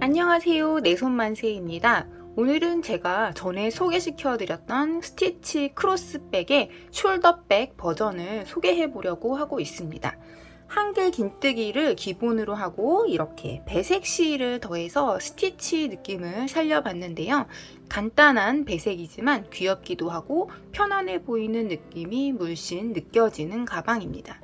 안녕하세요, 내손만세입니다. 오늘은 제가 전에 소개시켜드렸던 스티치 크로스백의 숄더백 버전을 소개해 보려고 하고 있습니다. 한길 긴뜨기를 기본으로 하고 이렇게 배색 실을 더해서 스티치 느낌을 살려봤는데요. 간단한 배색이지만 귀엽기도 하고 편안해 보이는 느낌이 물씬 느껴지는 가방입니다.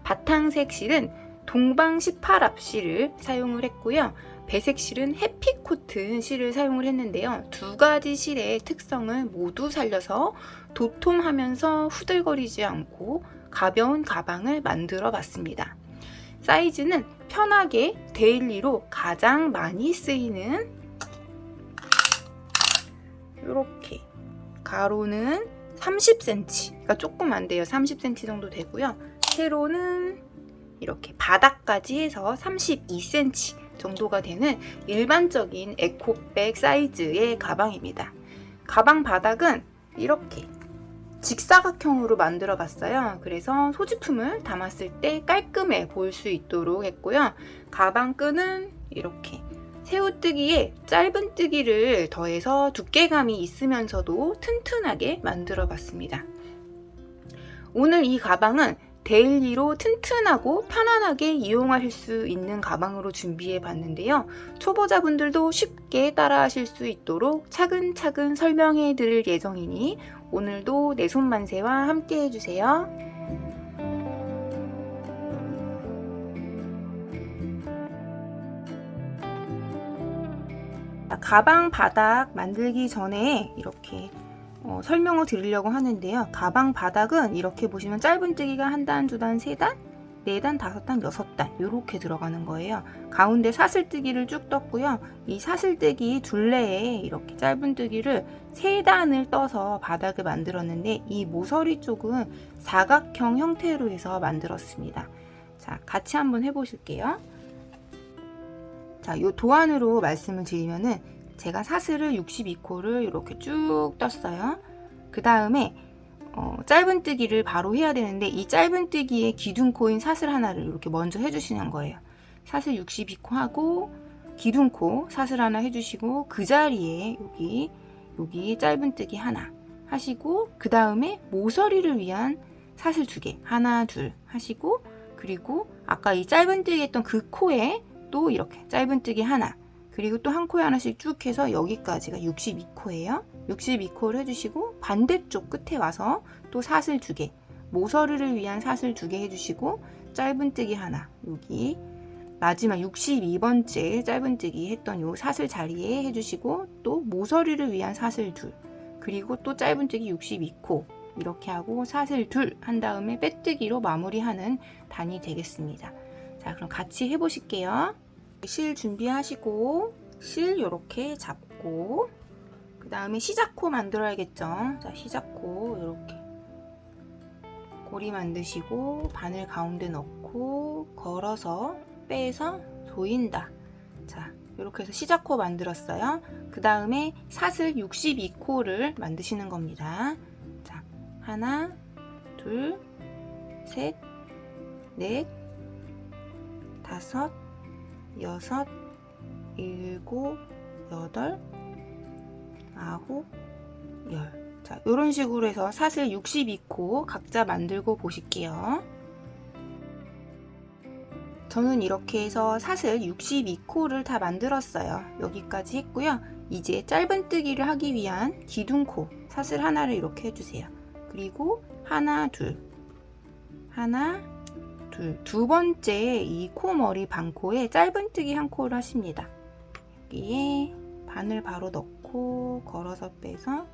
바탕색 실은 동방 18합 실을 사용을 했고요. 배색 실은 해피코튼 실을 사용을 했는데요. 두 가지 실의 특성을 모두 살려서 도톰하면서 후들거리지 않고 가벼운 가방을 만들어 봤습니다. 사이즈는 편하게 데일리로 가장 많이 쓰이는 이렇게 가로는 30cm, 그러니까 조금 안 돼요. 30cm 정도 되고요. 세로는 이렇게 바닥까지 해서 32cm 정도가 되는 일반적인 에코백 사이즈의 가방입니다. 가방 바닥은 이렇게 직사각형으로 만들어 봤어요. 그래서 소지품을 담았을 때 깔끔해 보일 수 있도록 했고요. 가방 끈은 이렇게 새우뜨기에 짧은뜨기를 더해서 두께감이 있으면서도 튼튼하게 만들어 봤습니다. 오늘 이 가방은 데일리로 튼튼하고 편안하게 이용하실 수 있는 가방으로 준비해 봤는데요. 초보자분들도 쉽게 따라 하실 수 있도록 차근차근 설명해 드릴 예정이니 오늘도 내손만세와 함께 해주세요. 가방 바닥 만들기 전에 이렇게 설명을 드리려고 하는데요. 가방 바닥은 이렇게 보시면 짧은뜨기가 1단, 2단, 3단, 4단, 5단, 6단 이렇게 들어가는 거예요. 가운데 사슬뜨기를 쭉 떴고요. 이 사슬뜨기 둘레에 이렇게 짧은뜨기를 3단을 떠서 바닥을 만들었는데 이 모서리 쪽은 사각형 형태로 해서 만들었습니다. 자, 같이 한번 해보실게요. 자, 요 도안으로 말씀을 드리면은 제가 사슬을 62코를 이렇게 쭉 떴어요. 그 다음에 짧은뜨기를 바로 해야 되는데 이 짧은뜨기에 기둥코인 사슬 하나를 이렇게 먼저 해주시는 거예요. 사슬 62코 하고 기둥코 사슬 하나 해주시고 그 자리에 여기 짧은뜨기 하나 하시고 그 다음에 모서리를 위한 사슬 2개 하나 둘 하시고 그리고 아까 이 짧은뜨기 했던 그 코에 또 이렇게 짧은뜨기 하나 그리고 또 한 코에 하나씩 쭉 해서 여기까지가 62코예요. 62코를 해주시고 반대쪽 끝에 와서 또 사슬 2개 모서리를 위한 사슬 2개 해주시고 짧은뜨기 하나 여기 마지막 62번째 짧은뜨기 했던 요 사슬 자리에 해주시고 또 모서리를 위한 사슬 2 그리고 또 짧은뜨기 62코 이렇게 하고 사슬 2 한 다음에 빼뜨기로 마무리하는 단이 되겠습니다. 자, 그럼 같이 해보실게요. 실 준비하시고 실 이렇게 잡고 그 다음에 시작코 만들어야겠죠. 자, 시작코 이렇게 고리 만드시고 바늘 가운데 넣고 걸어서 빼서 조인다. 자, 이렇게 해서 시작코 만들었어요. 그 다음에 사슬 62코를 만드시는 겁니다. 자, 하나 둘 셋 넷 다섯 여섯, 일곱, 여덟, 아홉, 열. 자, 이런 식으로 해서 사슬 62코 각자 만들고 보실게요. 저는 이렇게 해서 사슬 62코를 다 만들었어요. 여기까지 했고요. 이제 짧은뜨기를 하기 위한 기둥코 사슬 하나를 이렇게 해주세요. 그리고 하나, 둘, 하나, 두 번째 이 코머리 반코에 짧은뜨기 한 코를 하십니다. 여기에 바늘 바로 넣고 걸어서 빼서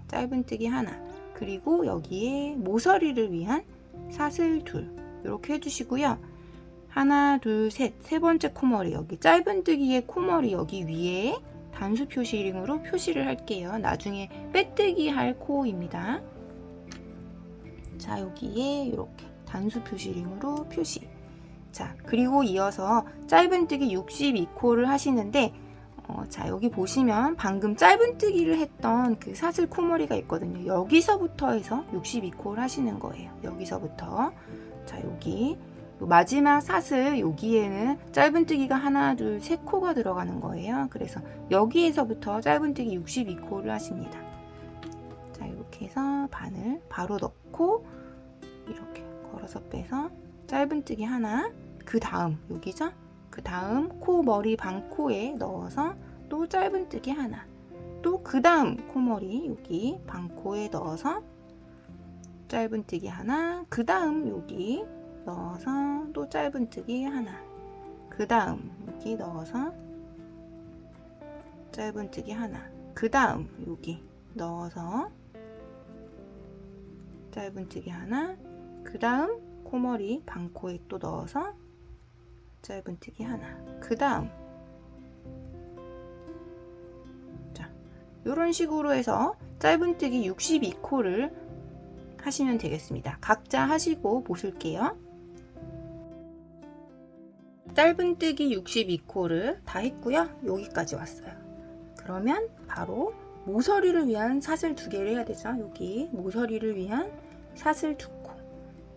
짧은뜨기 하나 그리고 여기에 모서리를 위한 사슬 2 이렇게 해주시고요. 하나 세 번째 코머리 여기 짧은뜨기의 코머리 여기 위에 단수 표시링으로 표시를 할게요. 나중에 빼뜨기 할 코입니다. 자, 여기에 이렇게 단수 표시링으로 표시. 자, 그리고 이어서 짧은뜨기 62코를 하시는데 자, 여기 보시면 방금 짧은뜨기를 했던 그 사슬 코머리가 있거든요. 여기서부터 해서 62코를 하시는 거예요. 여기서부터. 자, 여기 마지막 사슬 여기에는 짧은뜨기가 하나, 둘, 세 코가 들어가는 거예요. 그래서 여기에서부터 짧은뜨기 62코를 하십니다. 자, 이렇게 해서 바늘 바로 넣고 이렇게 걸어서 빼서 짧은뜨기 하나, 그 다음 여기죠? 그 다음 코 머리 반코에 넣어서 또 짧은뜨기 하나, 또 그 다음 코머리 여기 반코에 넣어서 짧은뜨기 하나, 그 다음 여기 넣어서 또 짧은뜨기 하나, 그 다음 여기 넣어서 짧은뜨기 하나, 그 다음 여기 넣어서 짧은뜨기 하나, 그 다음 코머리 반코에 또 넣어서 짧은뜨기 하나, 그 다음 자, 이런 식으로 해서 짧은뜨기 62코를 하시면 되겠습니다. 각자 하시고 보실게요. 짧은뜨기 62코를 다 했고요. 여기까지 왔어요. 그러면 바로 모서리를 위한 사슬 2개를 해야 되죠. 여기 모서리를 위한 사슬 2코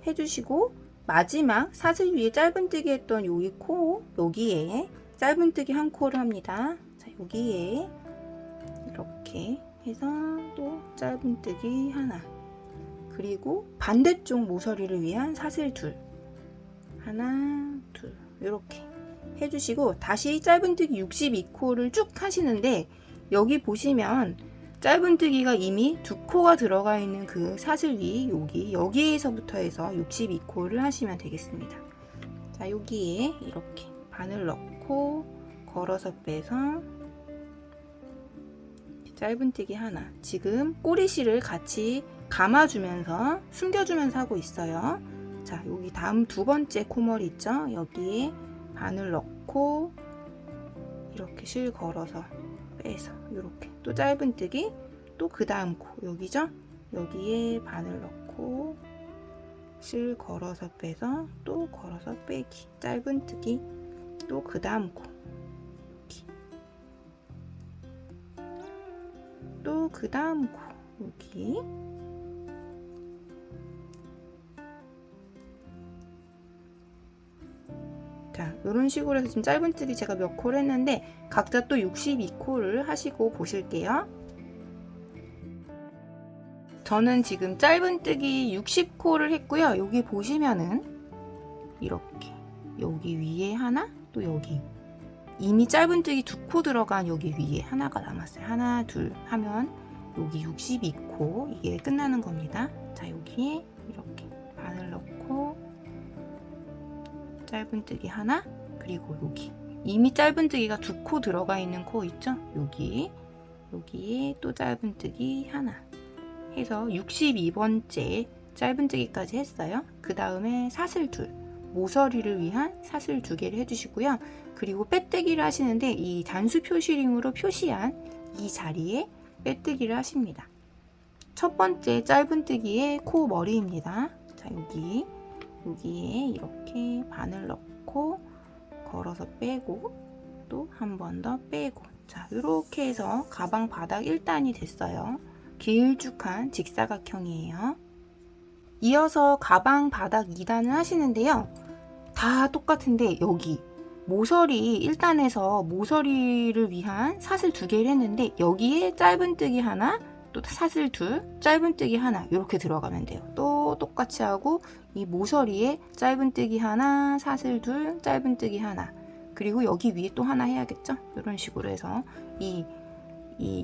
해주시고, 마지막 사슬 위에 짧은뜨기 했던 여기 코, 여기에 짧은뜨기 1코를 합니다. 자, 여기에 이렇게 해서 또 짧은뜨기 하나, 그리고 반대쪽 모서리를 위한 사슬 2, 하나, 둘, 이렇게 해주시고, 다시 짧은뜨기 62코를 쭉 하시는데, 여기 보시면 짧은뜨기가 이미 2코가 들어가 있는 그 사슬 위 여기에서부터 해서 62코를 하시면 되겠습니다. 자, 여기에 이렇게 바늘 넣고 걸어서 빼서 짧은뜨기 하나, 지금 꼬리실을 같이 감아주면서 숨겨주면서 하고 있어요. 자, 여기 다음 두 번째 코머리 있죠? 여기에 바늘 넣고 이렇게 실 걸어서 빼서 이렇게 또 짧은뜨기, 또 그 다음 코 여기죠? 여기에 바늘 넣고 실 걸어서 빼서 또 걸어서 빼기, 짧은뜨기, 또 그 다음 코, 또 그 다음 코 여기, 자, 이런 식으로 해서 지금 짧은뜨기 제가 몇 코를 했는데 각자 또 62코를 하시고 보실게요. 저는 지금 짧은뜨기 60코를 했고요. 여기 보시면은 이렇게 여기 위에 하나, 또 여기 이미 짧은뜨기 2코 들어간 여기 위에 하나가 남았어요. 하나, 둘 하면 여기 62코, 이게 끝나는 겁니다. 자, 여기에 이렇게 바늘 넣고 짧은뜨기 하나, 그리고 여기 이미 짧은뜨기가 2코 들어가 있는 코 있죠? 여기에 또 짧은뜨기 하나 해서 62번째 짧은뜨기까지 했어요. 그 다음에 사슬 2, 모서리를 위한 사슬 2개를 해주시고요. 그리고 빼뜨기를 하시는데 이 단수 표시링으로 표시한 이 자리에 빼뜨기를 하십니다. 첫 번째 짧은뜨기의 코 머리입니다. 자, 여기에 이렇게 바늘 넣고 걸어서 빼고 또 한 번 더 빼고, 자, 이렇게 해서 가방 바닥 1단이 됐어요. 길쭉한 직사각형이에요. 이어서 가방 바닥 2단을 하시는데요. 다 똑같은데 여기 모서리 1단에서 모서리를 위한 사슬 2개를 했는데 여기에 짧은뜨기 하나, 또 사슬 2, 짧은뜨기 하나 이렇게 들어가면 돼요. 또 똑같이 하고 이 모서리에 짧은뜨기 하나, 사슬 2, 짧은뜨기 하나, 그리고 여기 위에 또 하나 해야겠죠? 이런 식으로 해서 이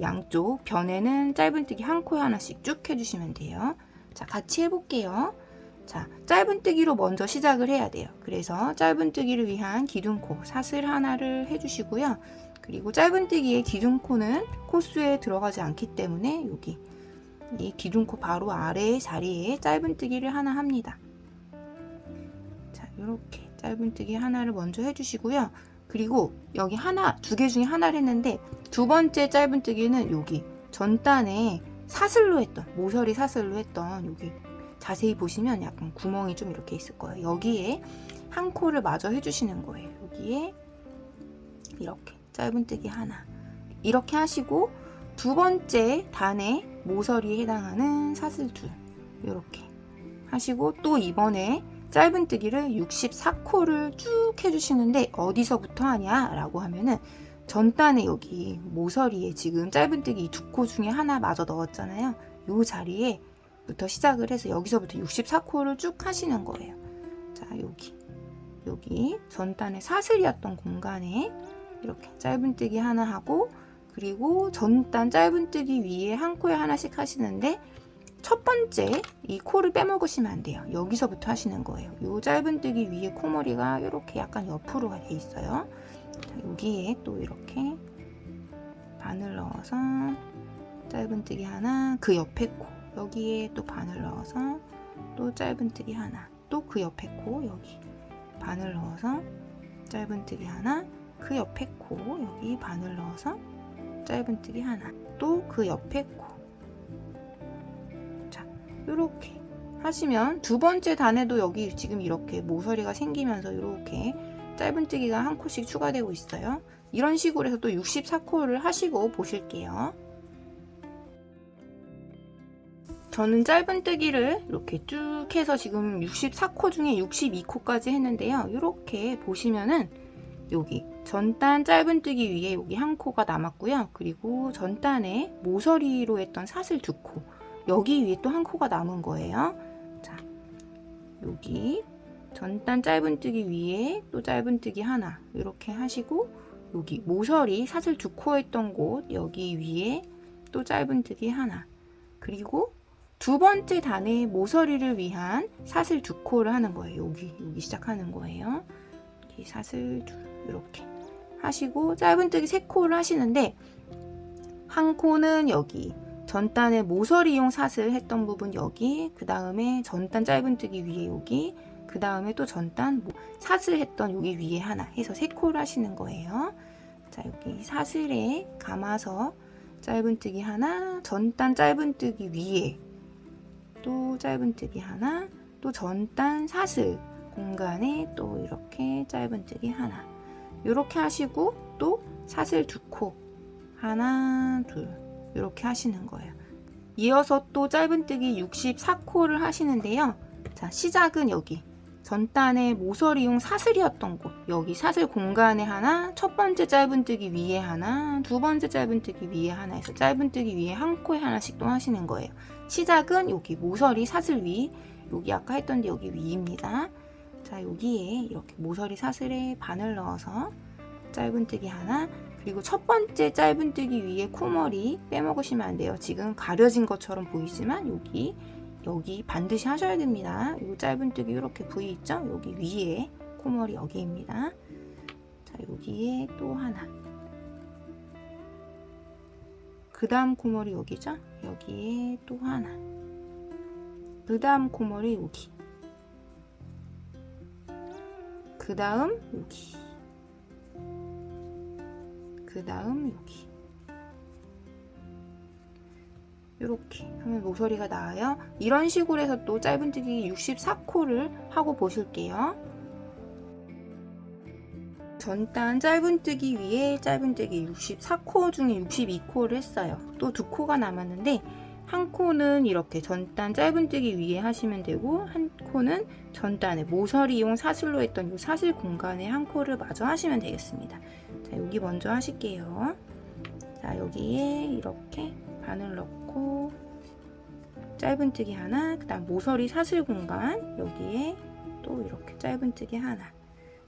양쪽 변에는 짧은뜨기 1코에 하나씩 쭉 해주시면 돼요. 자, 같이 해볼게요. 자, 짧은뜨기로 먼저 시작을 해야 돼요. 그래서 짧은뜨기를 위한 기둥코 사슬 하나를 해주시고요. 그리고 짧은뜨기의 기둥코는 코수에 들어가지 않기 때문에 여기 이 기둥코 바로 아래 자리에 짧은뜨기를 하나 합니다. 자, 이렇게 짧은뜨기 하나를 먼저 해주시고요. 그리고 여기 하나, 2개 중에 하나를 했는데 두 번째 짧은뜨기는 여기 전단에 사슬로 했던, 모서리 사슬로 했던 여기 자세히 보시면 약간 구멍이 좀 이렇게 있을 거예요. 여기에 1코를 마저 해주시는 거예요. 여기에 이렇게 짧은뜨기 하나 이렇게 하시고, 두 번째 단의 모서리에 해당하는 사슬 2 이렇게 하시고, 또 이번에 짧은뜨기를 64코를 쭉 해주시는데 어디서부터 하냐 라고 하면은 전단에 여기 모서리에 지금 짧은뜨기 2코 중에 하나 마저 넣었잖아요. 요 자리에부터 시작을 해서 여기서부터 64코를 쭉 하시는 거예요. 자, 여기 전단의 사슬이었던 공간에 이렇게 짧은뜨기 하나 하고, 그리고 전단 짧은뜨기 위에 한 코에 하나씩 하시는데 첫 번째 이 코를 빼먹으시면 안 돼요. 여기서부터 하시는 거예요. 요 짧은뜨기 위에 코머리가 이렇게 약간 옆으로 돼 있어요. 자, 여기에 또 이렇게 바늘 넣어서 짧은뜨기 하나, 그 옆에 코 여기에 또 바늘 넣어서 또 짧은뜨기 하나, 또 그 옆에 코 여기 바늘 넣어서 짧은뜨기 하나, 그 옆에 코 여기 바늘 넣어서 짧은뜨기 하나, 또 그 옆에 코. 자, 이렇게 하시면 두 번째 단에도 여기 지금 이렇게 모서리가 생기면서 이렇게 짧은뜨기가 한 코씩 추가되고 있어요. 이런 식으로 해서 또 64코를 하시고 보실게요. 저는 짧은뜨기를 이렇게 쭉 해서 지금 64코 중에 62코까지 했는데요. 이렇게 보시면은 여기 전단 짧은뜨기 위에 여기 한 코가 남았고요. 그리고 전단에 모서리로 했던 사슬 2코, 여기 위에 또 한 코가 남은 거예요. 자, 여기 전단 짧은뜨기 위에 또 짧은뜨기 하나 이렇게 하시고, 여기 모서리 사슬 2코 했던 곳 여기 위에 또 짧은뜨기 하나, 그리고 두 번째 단에 모서리를 위한 사슬 2코를 하는 거예요. 여기 시작하는 거예요. 여기 사슬 2 이렇게 하시고 짧은뜨기 3코를 하시는데, 한 코는 여기 전단에 모서리용 사슬 했던 부분 여기, 그 다음에 전단 짧은뜨기 위에 여기, 그 다음에 또 전단 사슬 했던 여기 위에 하나 해서 3코를 하시는 거예요. 자, 여기 사슬에 감아서 짧은뜨기 하나, 전단 짧은뜨기 위에 또 짧은뜨기 하나, 또 전단 사슬 공간에 또 이렇게 짧은뜨기 하나, 이렇게 하시고 또 사슬 2코 하나 둘 이렇게 하시는 거예요. 이어서 또 짧은뜨기 64코를 하시는데요. 자, 시작은 여기 전단의 모서리용 사슬이었던 곳 여기 사슬 공간에 하나, 첫 번째 짧은뜨기 위에 하나, 두 번째 짧은뜨기 위에 하나 해서 짧은뜨기 위에 한 코에 하나씩 또 하시는 거예요. 시작은 여기 모서리 사슬 위, 여기 아까 했던 데 여기 위입니다. 자, 여기에 이렇게 모서리 사슬에 바늘 넣어서 짧은뜨기 하나, 그리고 첫 번째 짧은뜨기 위에 코머리 빼먹으시면 안 돼요. 지금 가려진 것처럼 보이지만 여기 반드시 하셔야 됩니다. 이 짧은뜨기 이렇게 부위 있죠? 여기 위에 코머리 여기입니다. 자, 여기에 또 하나, 그 다음 코머리 여기죠? 여기에 또 하나, 그 다음 코머리 여기, 그 다음 여기, 그 다음 여기. 이렇게 하면 모서리가 나와요. 이런 식으로 해서 또 짧은뜨기 64코를 하고 보실게요. 전단 짧은뜨기 위에 짧은뜨기 64코 중에 62코를 했어요. 또 2코가 남았는데, 한 코는 이렇게 전단 짧은뜨기 위에 하시면 되고, 한 코는 전단에 모서리용 사슬로 했던 이 사슬 공간에 한 코를 마저 하시면 되겠습니다. 자, 여기 먼저 하실게요. 자, 여기에 이렇게 바늘 넣고 짧은뜨기 하나, 그 다음 모서리 사슬 공간 여기에 또 이렇게 짧은뜨기 하나.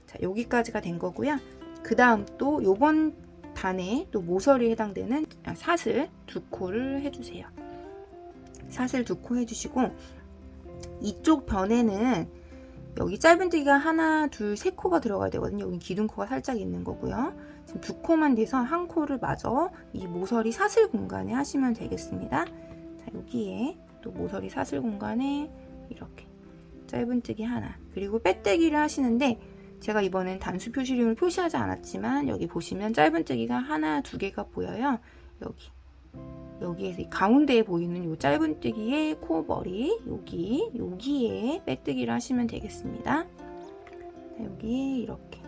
자, 여기까지가 된 거고요. 그 다음 또 요번 단에 또 모서리에 해당되는 사슬 2코를 해주세요. 사슬 2코 해주시고, 이쪽 변에는 여기 짧은뜨기가 하나, 둘, 3코가 들어가야 되거든요. 여기 기둥코가 살짝 있는 거고요. 지금 2코만 돼서 한 코를 마저 이 모서리 사슬 공간에 하시면 되겠습니다. 자, 여기에 또 모서리 사슬 공간에 이렇게 짧은뜨기 하나, 그리고 빼떼기를 하시는데, 제가 이번엔 단수 표시림을 표시하지 않았지만 여기 보시면 짧은뜨기가 하나, 2개가 보여요. 여기에서 가운데에 보이는 이 짧은뜨기의 코머리 여기에 빼뜨기를 하시면 되겠습니다. 자, 여기에 이렇게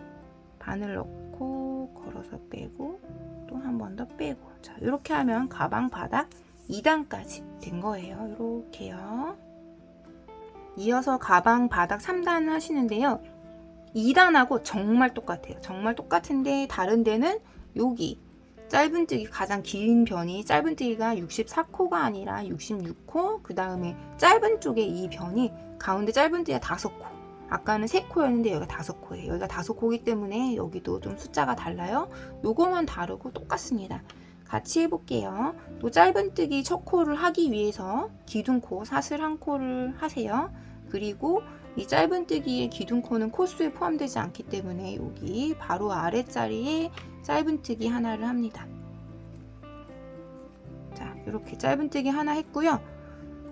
바늘 넣고 걸어서 빼고 또 한 번 더 빼고, 자, 이렇게 하면 가방 바닥 2단까지 된 거예요. 이렇게요. 이어서 가방 바닥 3단을 하시는데요. 2단하고 정말 똑같아요. 정말 똑같은데 다른 데는 여기 짧은뜨기 가장 긴 변이 짧은뜨기가 64코가 아니라 66코, 그 다음에 짧은 쪽에 이 변이 가운데 짧은뜨기가 5코, 아까는 3코였는데 여기가 5코예요. 여기가 5코이기 때문에 여기도 좀 숫자가 달라요. 요거만 다르고 똑같습니다. 같이 해볼게요. 또 짧은뜨기 첫 코를 하기 위해서 기둥코 사슬 한 코를 하세요. 그리고 이 짧은뜨기의 기둥코는 코수에 포함되지 않기 때문에 여기 바로 아랫자리에 짧은뜨기 하나를 합니다. 자, 이렇게 짧은뜨기 하나 했고요.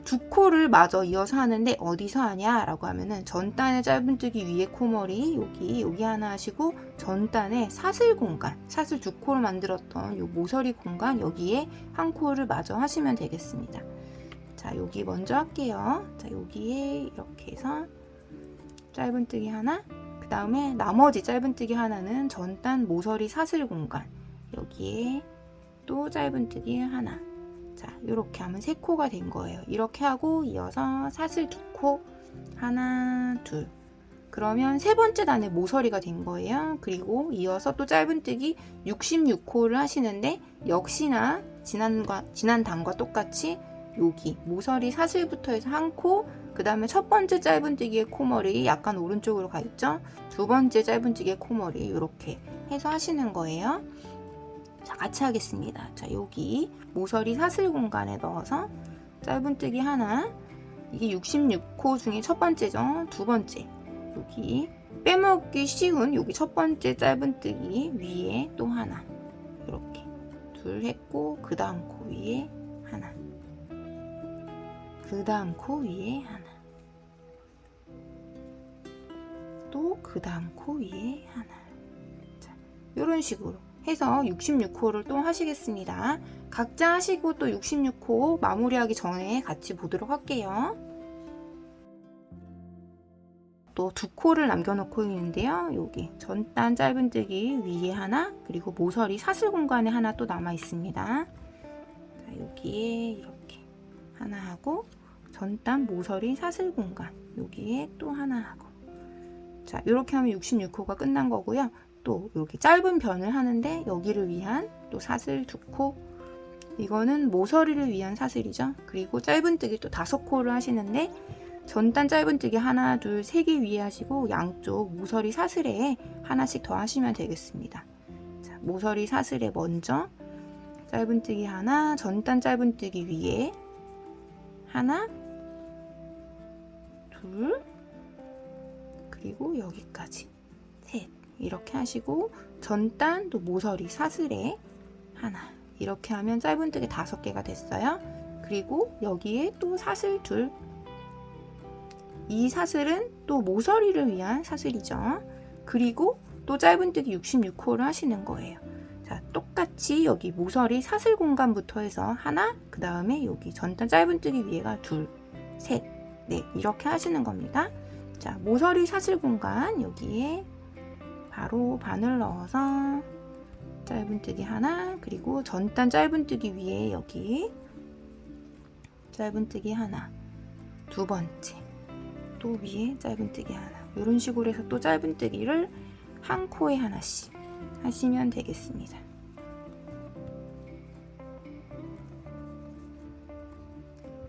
2코를 마저 이어서 하는데 어디서 하냐 라고 하면은 전단의 짧은뜨기 위에 코머리 여기 하나 하시고, 전단의 사슬 공간, 사슬 2코로 만들었던 요 모서리 공간 여기에 한 코를 마저 하시면 되겠습니다. 자, 여기 먼저 할게요. 자, 여기에 이렇게 해서 짧은뜨기 하나, 그 다음에 나머지 짧은뜨기 하나는 전단 모서리 사슬 공간 여기에 또 짧은뜨기 하나. 자, 이렇게 하면 3코가 된 거예요. 이렇게 하고 이어서 사슬 2코 하나 둘, 그러면 세 번째 단의 모서리가 된 거예요. 그리고 이어서 또 짧은뜨기 66코를 하시는데 역시나 지난 단과 똑같이 여기 모서리 사슬부터 해서 한 코, 그 다음에 첫 번째 짧은뜨기의 코머리 약간 오른쪽으로 가 있죠. 두 번째 짧은뜨기의 코머리 이렇게 해서 하시는 거예요. 자, 같이 하겠습니다. 자, 여기 모서리 사슬 공간에 넣어서 짧은뜨기 하나, 이게 66코 중에 첫 번째죠. 두 번째 여기 빼먹기 쉬운 여기 첫 번째 짧은뜨기 위에 또 하나, 이렇게 둘 했고, 그 다음 코 위에 하나, 그 다음 코 위에 하나, 또 그 다음 코 위에 하나. 자, 이런 식으로 해서 66코를 또 하시겠습니다. 각자 하시고 또 66코 마무리하기 전에 같이 보도록 할게요. 또 2코를 남겨놓고 있는데요. 여기 전단 짧은뜨기 위에 하나, 그리고 모서리 사슬 공간에 하나 또 남아 있습니다. 자, 여기에 이렇게 하나 하고, 전단 모서리 사슬 공간 여기에 또 하나 하고. 자, 이렇게 하면 66코가 끝난 거고요. 또 이렇게 짧은 변을 하는데 여기를 위한 또 사슬 2코, 이거는 모서리를 위한 사슬이죠. 그리고 짧은뜨기 또 5코를 하시는데 전단 짧은뜨기 하나 둘 3개 위에 하시고 양쪽 모서리 사슬에 하나씩 더 하시면 되겠습니다. 자, 모서리 사슬에 먼저 짧은뜨기 하나, 전단 짧은뜨기 위에 하나 둘, 그리고 여기까지 셋, 이렇게 하시고 전단 또 모서리 사슬에 하나, 이렇게 하면 짧은뜨기 5개가 됐어요. 그리고 여기에 또 사슬 둘, 이 사슬은 또 모서리를 위한 사슬이죠. 그리고 또 짧은뜨기 66코를 하시는 거예요. 자, 똑같이 여기 모서리 사슬 공간부터 해서 하나, 그 다음에 여기 전단 짧은뜨기 위에가 둘, 셋, 넷, 이렇게 하시는 겁니다. 자, 모서리 사슬 공간 여기에 바로 반을 넣어서 짧은뜨기 하나, 그리고 전단 짧은뜨기 위에 여기 짧은뜨기 하나, 두 번째 또 위에 짧은뜨기 하나, 이런 식으로 해서 또 짧은뜨기를 한 코에 하나씩 하시면 되겠습니다.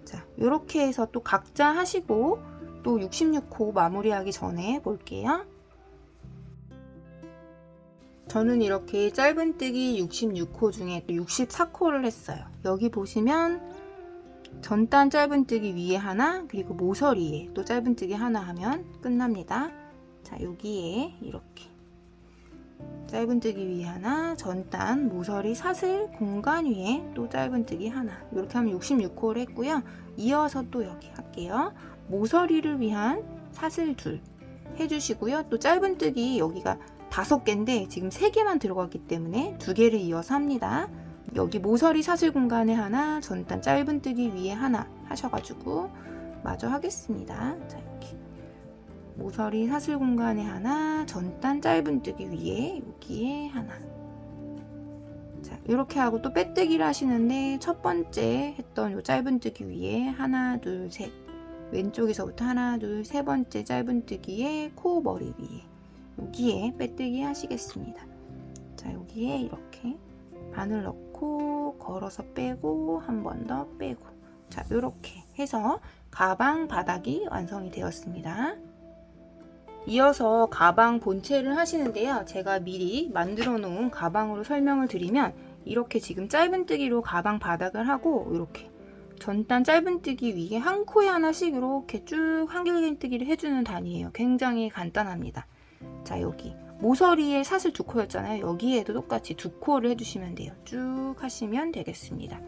자, 이렇게 해서 또 각자 하시고 또 66코 마무리하기 전에 볼게요. 저는 이렇게 짧은뜨기 66코 중에 또 64코를 했어요. 여기 보시면 전단 짧은뜨기 위에 하나, 그리고 모서리에 또 짧은뜨기 하나 하면 끝납니다. 자, 여기에 이렇게 짧은뜨기 위에 하나, 전단 모서리 사슬 공간 위에 또 짧은뜨기 하나, 이렇게 하면 66코를 했고요. 이어서 또 여기 할게요. 모서리를 위한 사슬 둘 해주시고요. 또 짧은뜨기 여기가 5개인데 지금 3개만 들어갔기 때문에 2개를 이어서 합니다. 여기 모서리 사슬 공간에 하나, 전단 짧은뜨기 위에 하나 하셔가지고 마저 하겠습니다. 자, 이렇게 모서리 사슬 공간에 하나, 전단 짧은뜨기 위에 여기에 하나. 자, 이렇게 하고 또 빼뜨기를 하시는데 첫 번째 했던 요 짧은뜨기 위에 하나, 둘, 셋, 왼쪽에서부터 하나, 둘, 세 번째 짧은뜨기에 코 머리 위에 여기에 빼뜨기 하시겠습니다. 자, 여기에 이렇게 바늘 넣고 걸어서 빼고 한 번 더 빼고, 자, 이렇게 해서 가방 바닥이 완성이 되었습니다. 이어서 가방 본체를 하시는데요. 제가 미리 만들어 놓은 가방으로 설명을 드리면, 이렇게 지금 짧은뜨기로 가방 바닥을 하고 이렇게 전단 짧은뜨기 위에 한 코에 하나씩 이렇게 쭉 한길긴뜨기를 해주는 단이에요. 굉장히 간단합니다. 자, 여기 모서리에 사슬 2코였잖아요. 여기에도 똑같이 2코를 해주시면 돼요. 쭉 하시면 되겠습니다.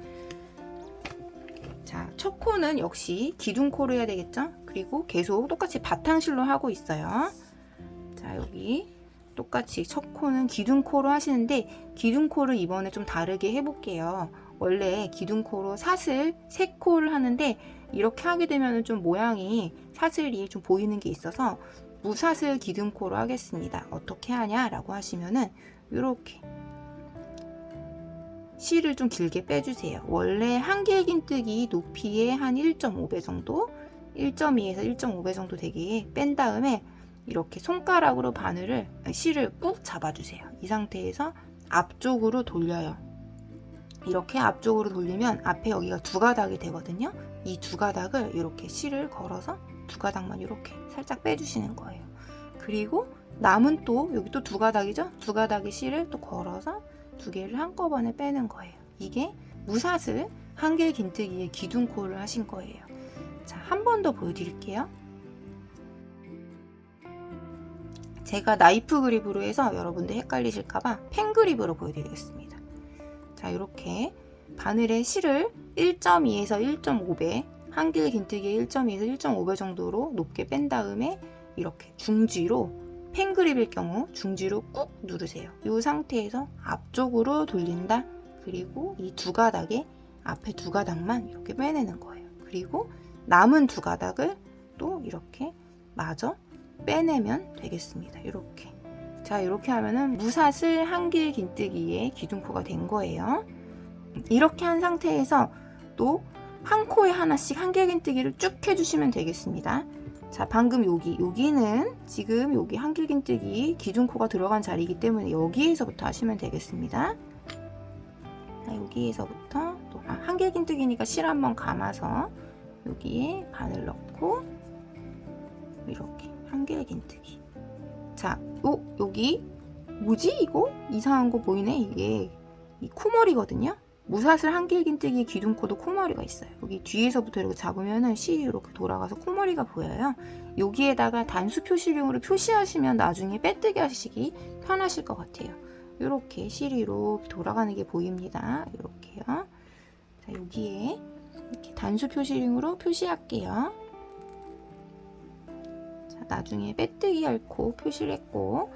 자, 첫 코는 역시 기둥코를 해야 되겠죠? 그리고 계속 똑같이 바탕실로 하고 있어요. 자, 여기 똑같이 첫 코는 기둥코로 하시는데, 기둥코를 이번에 좀 다르게 해볼게요. 원래 기둥코로 사슬 3코를 하는데, 이렇게 하게 되면 좀 모양이 사슬이 좀 보이는 게 있어서 무사슬 기둥코로 하겠습니다. 어떻게 하냐라고 하시면은 이렇게 실을 좀 길게 빼주세요. 원래 한길긴뜨기 높이의 한 1.5배 정도, 1.2에서 1.5배 정도 되게 뺀 다음에 이렇게 손가락으로 실을 꾹 잡아주세요. 이 상태에서 앞쪽으로 돌려요. 이렇게 앞쪽으로 돌리면 앞에 여기가 2가닥이 되거든요. 이 2가닥을 이렇게 실을 걸어서 2가닥만 이렇게 살짝 빼주시는 거예요. 그리고 남은 또 여기 또 2가닥이죠? 2가닥의 실을 또 걸어서 2개를 한꺼번에 빼는 거예요. 이게 무사슬 한길긴뜨기의 기둥코를 하신 거예요. 자, 한 번 더 보여드릴게요. 제가 나이프 그립으로 해서 여러분들 헷갈리실까봐 펜 그립으로 보여드리겠습니다. 자, 이렇게 바늘에 실을 1.2에서 1.5배, 한길긴뜨기의 1.2에서 1.5배 정도로 높게 뺀 다음에 이렇게 중지로, 펜 그립일 경우 중지로 꾹 누르세요. 이 상태에서 앞쪽으로 돌린다. 그리고 이 2가닥에 앞에 2가닥만 이렇게 빼내는 거예요. 그리고 남은 2가닥을 또 이렇게 마저 빼내면 되겠습니다. 이렇게. 자, 이렇게 하면은 무사슬 한길긴뜨기의 기둥코가 된 거예요. 이렇게 한 상태에서 또 한 코에 하나씩 한길긴뜨기를 쭉 해주시면 되겠습니다. 자, 방금 여기는 지금 여기 한길긴뜨기 기둥코가 들어간 자리이기 때문에 여기에서부터 하시면 되겠습니다. 자, 여기에서부터 또 한길긴뜨기니까 실 한번 감아서 여기에 바늘 넣고 이렇게 한길긴뜨기. 자, 여기 뭐지 이거? 이상한 거 보이네. 이게 이 코머리거든요. 무사슬 한길긴뜨기 기둥코도 코머리가 있어요. 여기 뒤에서부터 이렇게 잡으면은 실이 이렇게 돌아가서 코머리가 보여요. 여기에다가 단수 표시용으로 표시하시면 나중에 빼뜨기 하시기 편하실 것 같아요. 이렇게 실이 이렇게 돌아가는 게 보입니다. 이렇게요. 자, 여기에 이렇게 단수 표시용으로 표시할게요. 자, 나중에 빼뜨기 할 코 표시를 했고,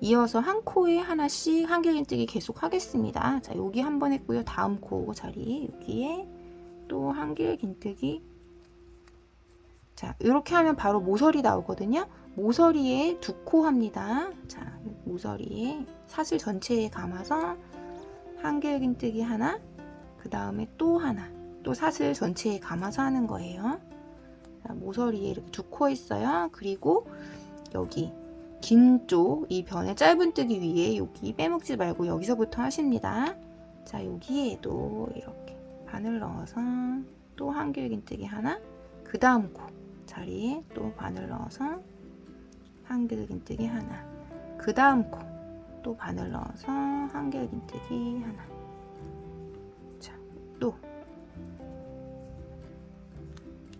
이어서 한 코에 하나씩 한길긴뜨기 계속 하겠습니다. 자, 여기 한 번 했고요. 다음 코 자리 여기에 또 한길긴뜨기. 자, 이렇게 하면 바로 모서리 나오거든요. 모서리에 2코 합니다. 자, 모서리에 사슬 전체에 감아서 한길긴뜨기 하나, 그 다음에 또 하나, 또 사슬 전체에 감아서 하는 거예요. 자, 모서리에 이렇게 2코 있어요. 그리고 여기 긴 쪽, 이 변의 짧은뜨기 위에 여기 빼먹지 말고 여기서부터 하십니다. 자, 여기에도 이렇게 바늘 넣어서 또 한길긴뜨기 하나, 그 다음 코 자리에 또 바늘 넣어서 한길긴뜨기 하나, 그 다음 코 또 바늘 넣어서 한길긴뜨기 하나. 자, 또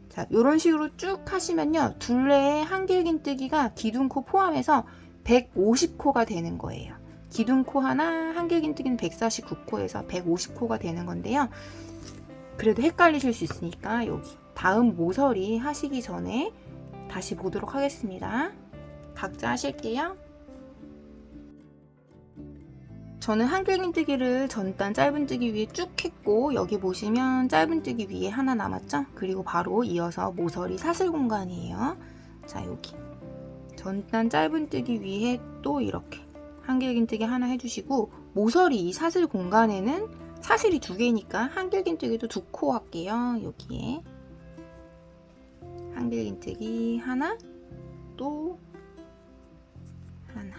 자, 이런 식으로 쭉 하시면요, 둘레의 한길긴뜨기가 기둥코 포함해서 150코가 되는 거예요. 기둥코 하나, 한길긴뜨기는 149코에서 150코가 되는 건데요. 그래도 헷갈리실 수 있으니까 여기 다음 모서리 하시기 전에 다시 보도록 하겠습니다. 각자 하실게요. 저는 한길긴뜨기를 전단 짧은뜨기 위에 쭉 했고, 여기 보시면 짧은뜨기 위에 하나 남았죠? 그리고 바로 이어서 모서리 사슬 공간이에요. 자, 여기 전단 짧은뜨기 위에 또 이렇게 한길긴뜨기 하나 해주시고, 모서리 이 사슬 공간에는 사슬이 2개니까 한길긴뜨기도 2코 할게요. 여기에 한길긴뜨기 하나, 또 하나.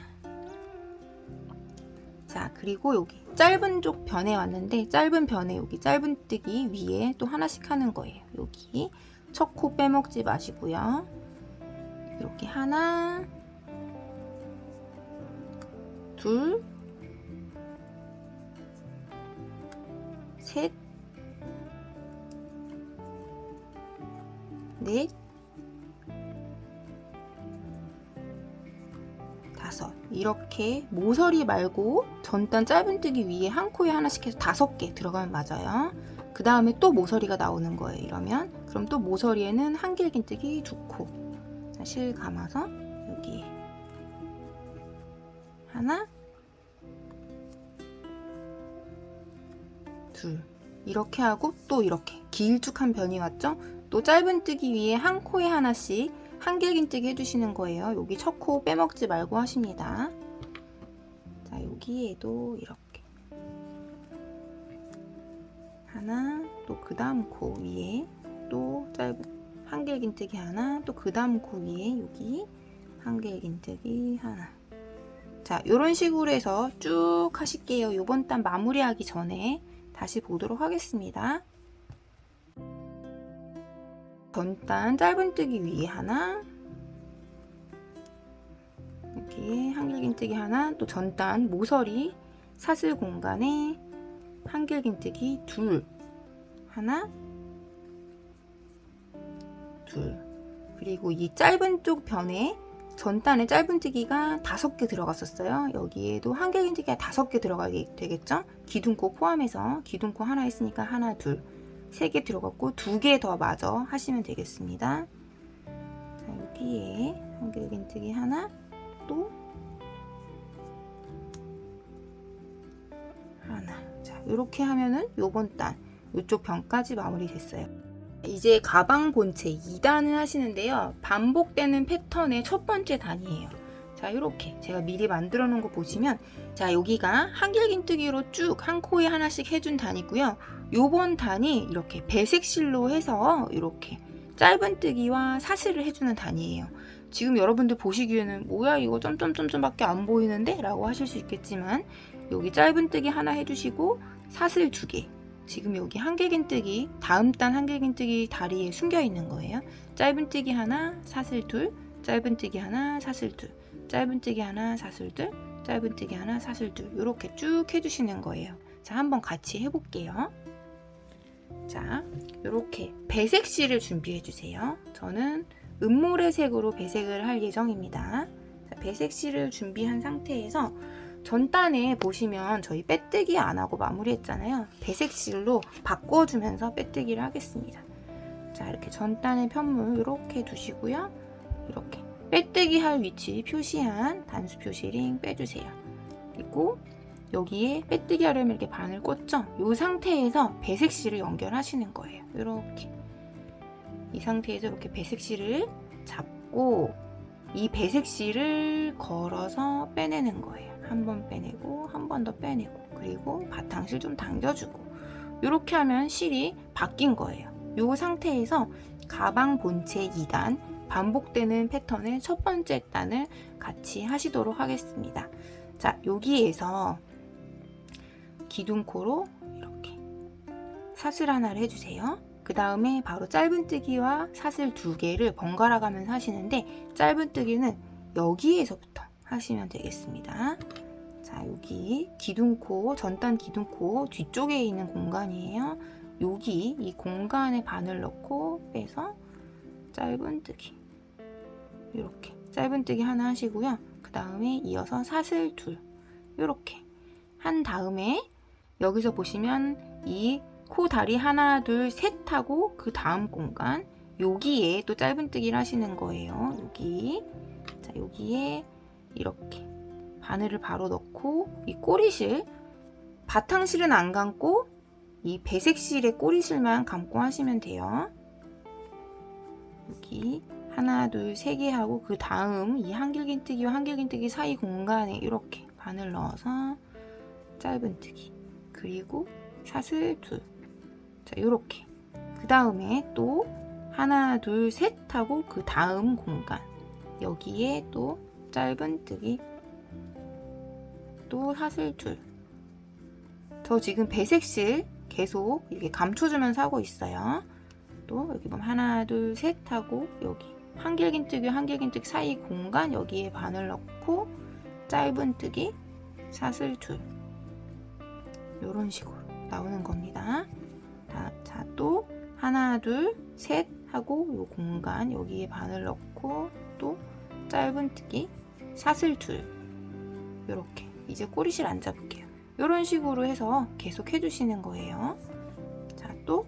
자, 그리고 여기 짧은 쪽 변에 왔는데 짧은 변에 여기 짧은뜨기 위에 또 하나씩 하는 거예요. 여기 첫 코 빼먹지 마시고요. 이렇게 하나, 둘, 셋, 넷, 다섯. 이렇게 모서리 말고 전단 짧은뜨기 위에 한 코에 하나씩 해서 5개 들어가면 맞아요. 그 다음에 또 모서리가 나오는 거예요. 이러면 그럼 또 모서리에는 한길긴뜨기 2코. 자, 실 감아서 여기에 하나, 둘. 이렇게 하고 또 이렇게 길쭉한 변이 왔죠? 또 짧은뜨기 위에 한 코에 하나씩 한길긴뜨기 해주시는 거예요. 여기 첫 코 빼먹지 말고 하십니다. 자, 여기에도 이렇게 하나, 또 그 다음 코 위에 또 짧은 한길긴뜨기 하나, 또 그 다음 코 위에 여기 한길긴뜨기 하나. 자, 이런 식으로 해서 쭉 하실게요. 이번 단 마무리하기 전에 다시 보도록 하겠습니다. 전단 짧은뜨기 위에 하나, 여기에 한길긴뜨기 하나, 또 전단 모서리 사슬 공간에 한길긴뜨기 둘, 하나, 둘. 그리고 이 짧은 쪽 변에 전단에 짧은뜨기가 5개 들어갔었어요. 여기에도 한길긴뜨기가 5개 들어가게 되겠죠? 기둥코 포함해서 기둥코 하나 했으니까 하나, 둘, 3개 들어갔고 2개 더 마저 하시면 되겠습니다. 자, 여기에 한길긴뜨기 하나, 또 하나. 자, 이렇게 하면은 요번 단 이쪽 변까지 마무리 됐어요. 이제 가방 본체 2단을 하시는데요. 반복되는 패턴의 첫 번째 단이에요. 자, 이렇게 제가 미리 만들어 놓은 거 보시면, 자, 여기가 한길긴뜨기로 쭉 한 코에 하나씩 해준 단이고요. 요번 단이 이렇게 배색실로 해서 이렇게 짧은뜨기와 사슬을 해주는 단이에요. 지금 여러분들 보시기에는 뭐야 이거 점점점점밖에 안 보이는데? 라고 하실 수 있겠지만, 여기 짧은뜨기 하나 해주시고 사슬 2개. 지금 여기 한길긴뜨기, 다음 단 한길긴뜨기 다리에 숨겨 있는 거예요. 짧은뜨기 하나, 사슬 둘, 짧은뜨기 하나, 사슬 둘, 짧은뜨기 하나, 사슬 둘, 짧은뜨기 하나, 사슬 둘. 이렇게 쭉 해주시는 거예요. 자, 한번 같이 해볼게요. 자, 이렇게 배색실을 준비해 주세요. 저는 은모래색으로 배색을 할 예정입니다. 자, 배색실을 준비한 상태에서 전단에 보시면 저희 빼뜨기 안 하고 마무리했잖아요. 배색실로 바꿔주면서 빼뜨기를 하겠습니다. 자, 이렇게 전단의 편물 이렇게 두시고요. 이렇게 빼뜨기 할 위치 표시한 단수 표시링 빼주세요. 그리고 여기에 빼뜨기 하려면 이렇게 바늘 꽂죠? 이 상태에서 배색실을 연결하시는 거예요. 이렇게 이 상태에서 이렇게 배색실을 잡고 이 배색실을 걸어서 빼내는 거예요. 한 번 빼내고 한 번 더 빼내고 그리고 바탕실 좀 당겨주고 이렇게 하면 실이 바뀐 거예요. 이 상태에서 가방 본체 2단 반복되는 패턴의 첫 번째 단을 같이 하시도록 하겠습니다. 자, 여기에서 기둥코로 이렇게 사슬 하나를 해주세요. 그 다음에 바로 짧은뜨기와 사슬 2개를 번갈아 가면서 하시는데 짧은뜨기는 여기에서부터 하시면 되겠습니다. 자, 여기 기둥코, 전단 기둥코 뒤쪽에 있는 공간이에요. 여기 이 공간에 바늘 넣고 빼서 짧은뜨기 이렇게 짧은뜨기 하나 하시고요. 그 다음에 이어서 사슬 둘 이렇게 한 다음에 여기서 보시면 이 코 다리 하나 둘 셋 하고 그 다음 공간 여기에 또 짧은뜨기를 하시는 거예요. 여기 자, 여기에 이렇게 바늘을 바로 넣고 이 꼬리실 바탕실은 안 감고 이 배색실의 꼬리실만 감고 하시면 돼요. 여기 하나 둘 세 개 하고 그 다음 이 한길긴뜨기와 한길긴뜨기 사이 공간에 이렇게 바늘 넣어서 짧은뜨기 그리고 사슬 둘. 자, 요렇게 그 다음에 또 하나 둘 셋 하고 그 다음 공간 여기에 또 짧은뜨기 또 사슬 둘. 저 지금 배색실 계속 이렇게 감춰주면서 하고 있어요. 또 여기 보면 하나 둘 셋 하고 여기 한길긴뜨기 한길긴뜨기 사이 공간 여기에 바늘 넣고 짧은뜨기 사슬 둘 이런 식으로 나오는 겁니다. 자, 또 하나 둘 셋 하고 요 공간 여기에 바늘 넣고 또 짧은뜨기 사슬 둘 이렇게 이제 꼬리실 안 잡을게요. 이런 식으로 해서 계속 해주시는 거예요. 자, 또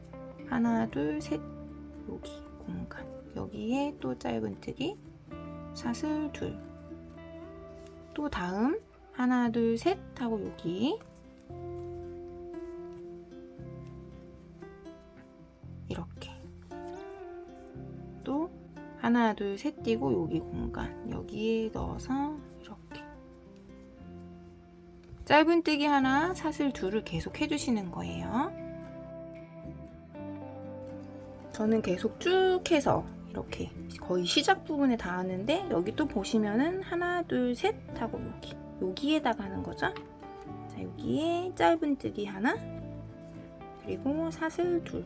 하나 둘 셋 여기 공간 여기에 또 짧은뜨기 사슬 둘 또 다음 하나 둘 셋 하고 여기 이렇게 또 하나 둘 셋 띄고 여기 공간 여기에 넣어서 이렇게 짧은뜨기 하나 사슬 둘을 계속 해주시는 거예요. 저는 계속 쭉 해서 이렇게 거의 시작 부분에 다 하는데 여기 또 보시면은 하나 둘 셋 하고 여기에다가 하는 거죠. 자, 여기에 짧은뜨기 하나 그리고 사슬 둘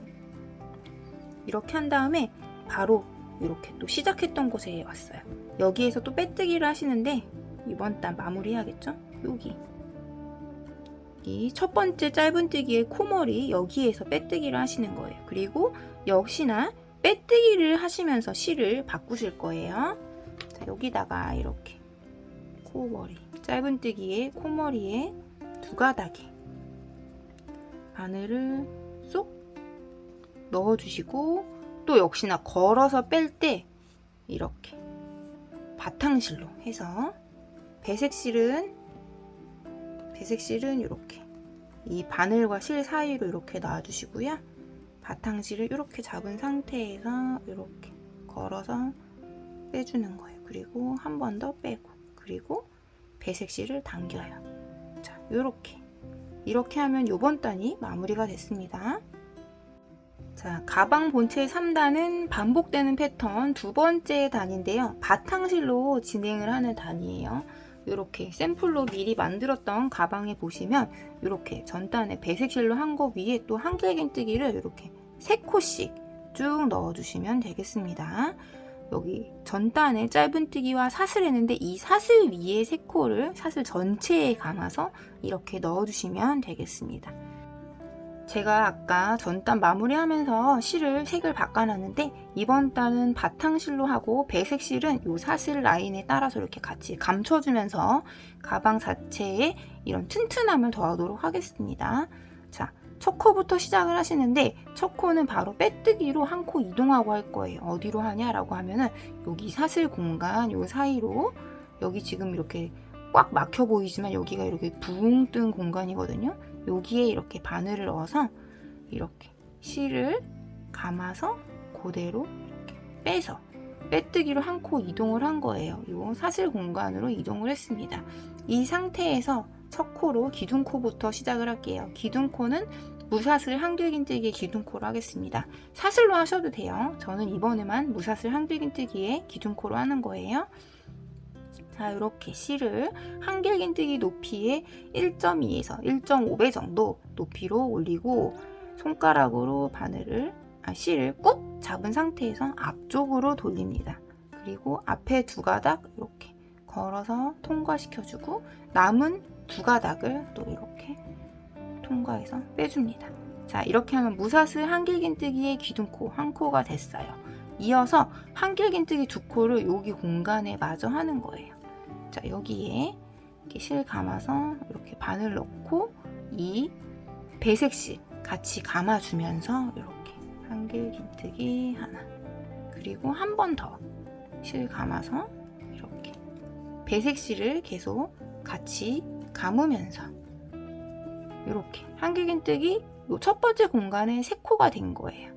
이렇게 한 다음에 바로 이렇게 또 시작했던 곳에 왔어요. 여기에서 또 빼뜨기를 하시는데 이번 단 마무리 해야겠죠? 여기 이 첫 번째 짧은뜨기의 코머리 여기에서 빼뜨기를 하시는 거예요. 그리고 역시나 빼뜨기를 하시면서 실을 바꾸실 거예요. 자, 여기다가 이렇게 코머리 짧은뜨기의 코머리에 두 가닥에 바늘을 쏙 넣어주시고 또 역시나 걸어서 뺄 때 이렇게 바탕실로 해서 배색실은 이렇게 이 바늘과 실 사이로 이렇게 놔주시고요. 바탕실을 이렇게 잡은 상태에서 이렇게 걸어서 빼주는 거예요. 그리고 한 번 더 빼고 그리고 배색실을 당겨요. 자, 이렇게 하면 이번 단이 마무리가 됐습니다. 자, 가방 본체 3단은 반복되는 패턴 두 번째 단인데요. 바탕실로 진행을 하는 단이에요. 이렇게 샘플로 미리 만들었던 가방에 보시면 이렇게 전단에 배색실로 한 거 위에 또 한길긴뜨기를 이렇게 3코씩 쭉 넣어주시면 되겠습니다. 여기 전단에 짧은뜨기와 사슬 했는데 이 사슬 위에 3코를 사슬 전체에 감아서 이렇게 넣어주시면 되겠습니다. 제가 아까 전단 마무리하면서 실을 색을 바꿔놨는데 이번 단은 바탕실로 하고 배색실은 이 사슬 라인에 따라서 이렇게 같이 감춰주면서 가방 자체에 이런 튼튼함을 더하도록 하겠습니다. 자, 첫 코부터 시작을 하시는데 첫 코는 바로 빼뜨기로 한 코 이동하고 할 거예요. 어디로 하냐라고 하면은 여기 사슬 공간 요 사이로 여기 지금 이렇게 꽉 막혀 보이지만 여기가 이렇게 붕 뜬 공간이거든요. 여기에 이렇게 바늘을 넣어서 이렇게 실을 감아서 그대로 이렇게 빼서 빼뜨기로 한 코 이동을 한 거예요. 이 사슬 공간으로 이동을 했습니다. 이 상태에서 첫 코로 기둥코부터 시작을 할게요. 기둥코는 무사슬 한길긴뜨기의 기둥코로 하겠습니다. 사슬로 하셔도 돼요. 저는 이번에만 무사슬 한길긴뜨기의 기둥코로 하는 거예요. 자, 이렇게 실을 한길긴뜨기 높이의 1.2에서 1.5배 정도 높이로 올리고 손가락으로 실을 꾹 잡은 상태에서 앞쪽으로 돌립니다. 그리고 앞에 두 가닥 이렇게 걸어서 통과시켜주고 남은 두 가닥을 또 이렇게 통과해서 빼줍니다. 자, 이렇게 하면 무사슬 한길긴뜨기의 기둥코 한 코가 됐어요. 이어서 한길긴뜨기 두 코를 여기 공간에 마저 하는 거예요. 자, 여기에 이렇게 실 감아서 이렇게 바늘 넣고 이 배색실 같이 감아주면서 이렇게 한길긴뜨기 하나 그리고 한 번 더 실 감아서 이렇게 배색실을 계속 같이 감으면서 이렇게 한길긴뜨기 요 첫 번째 공간에 3코가 된 거예요.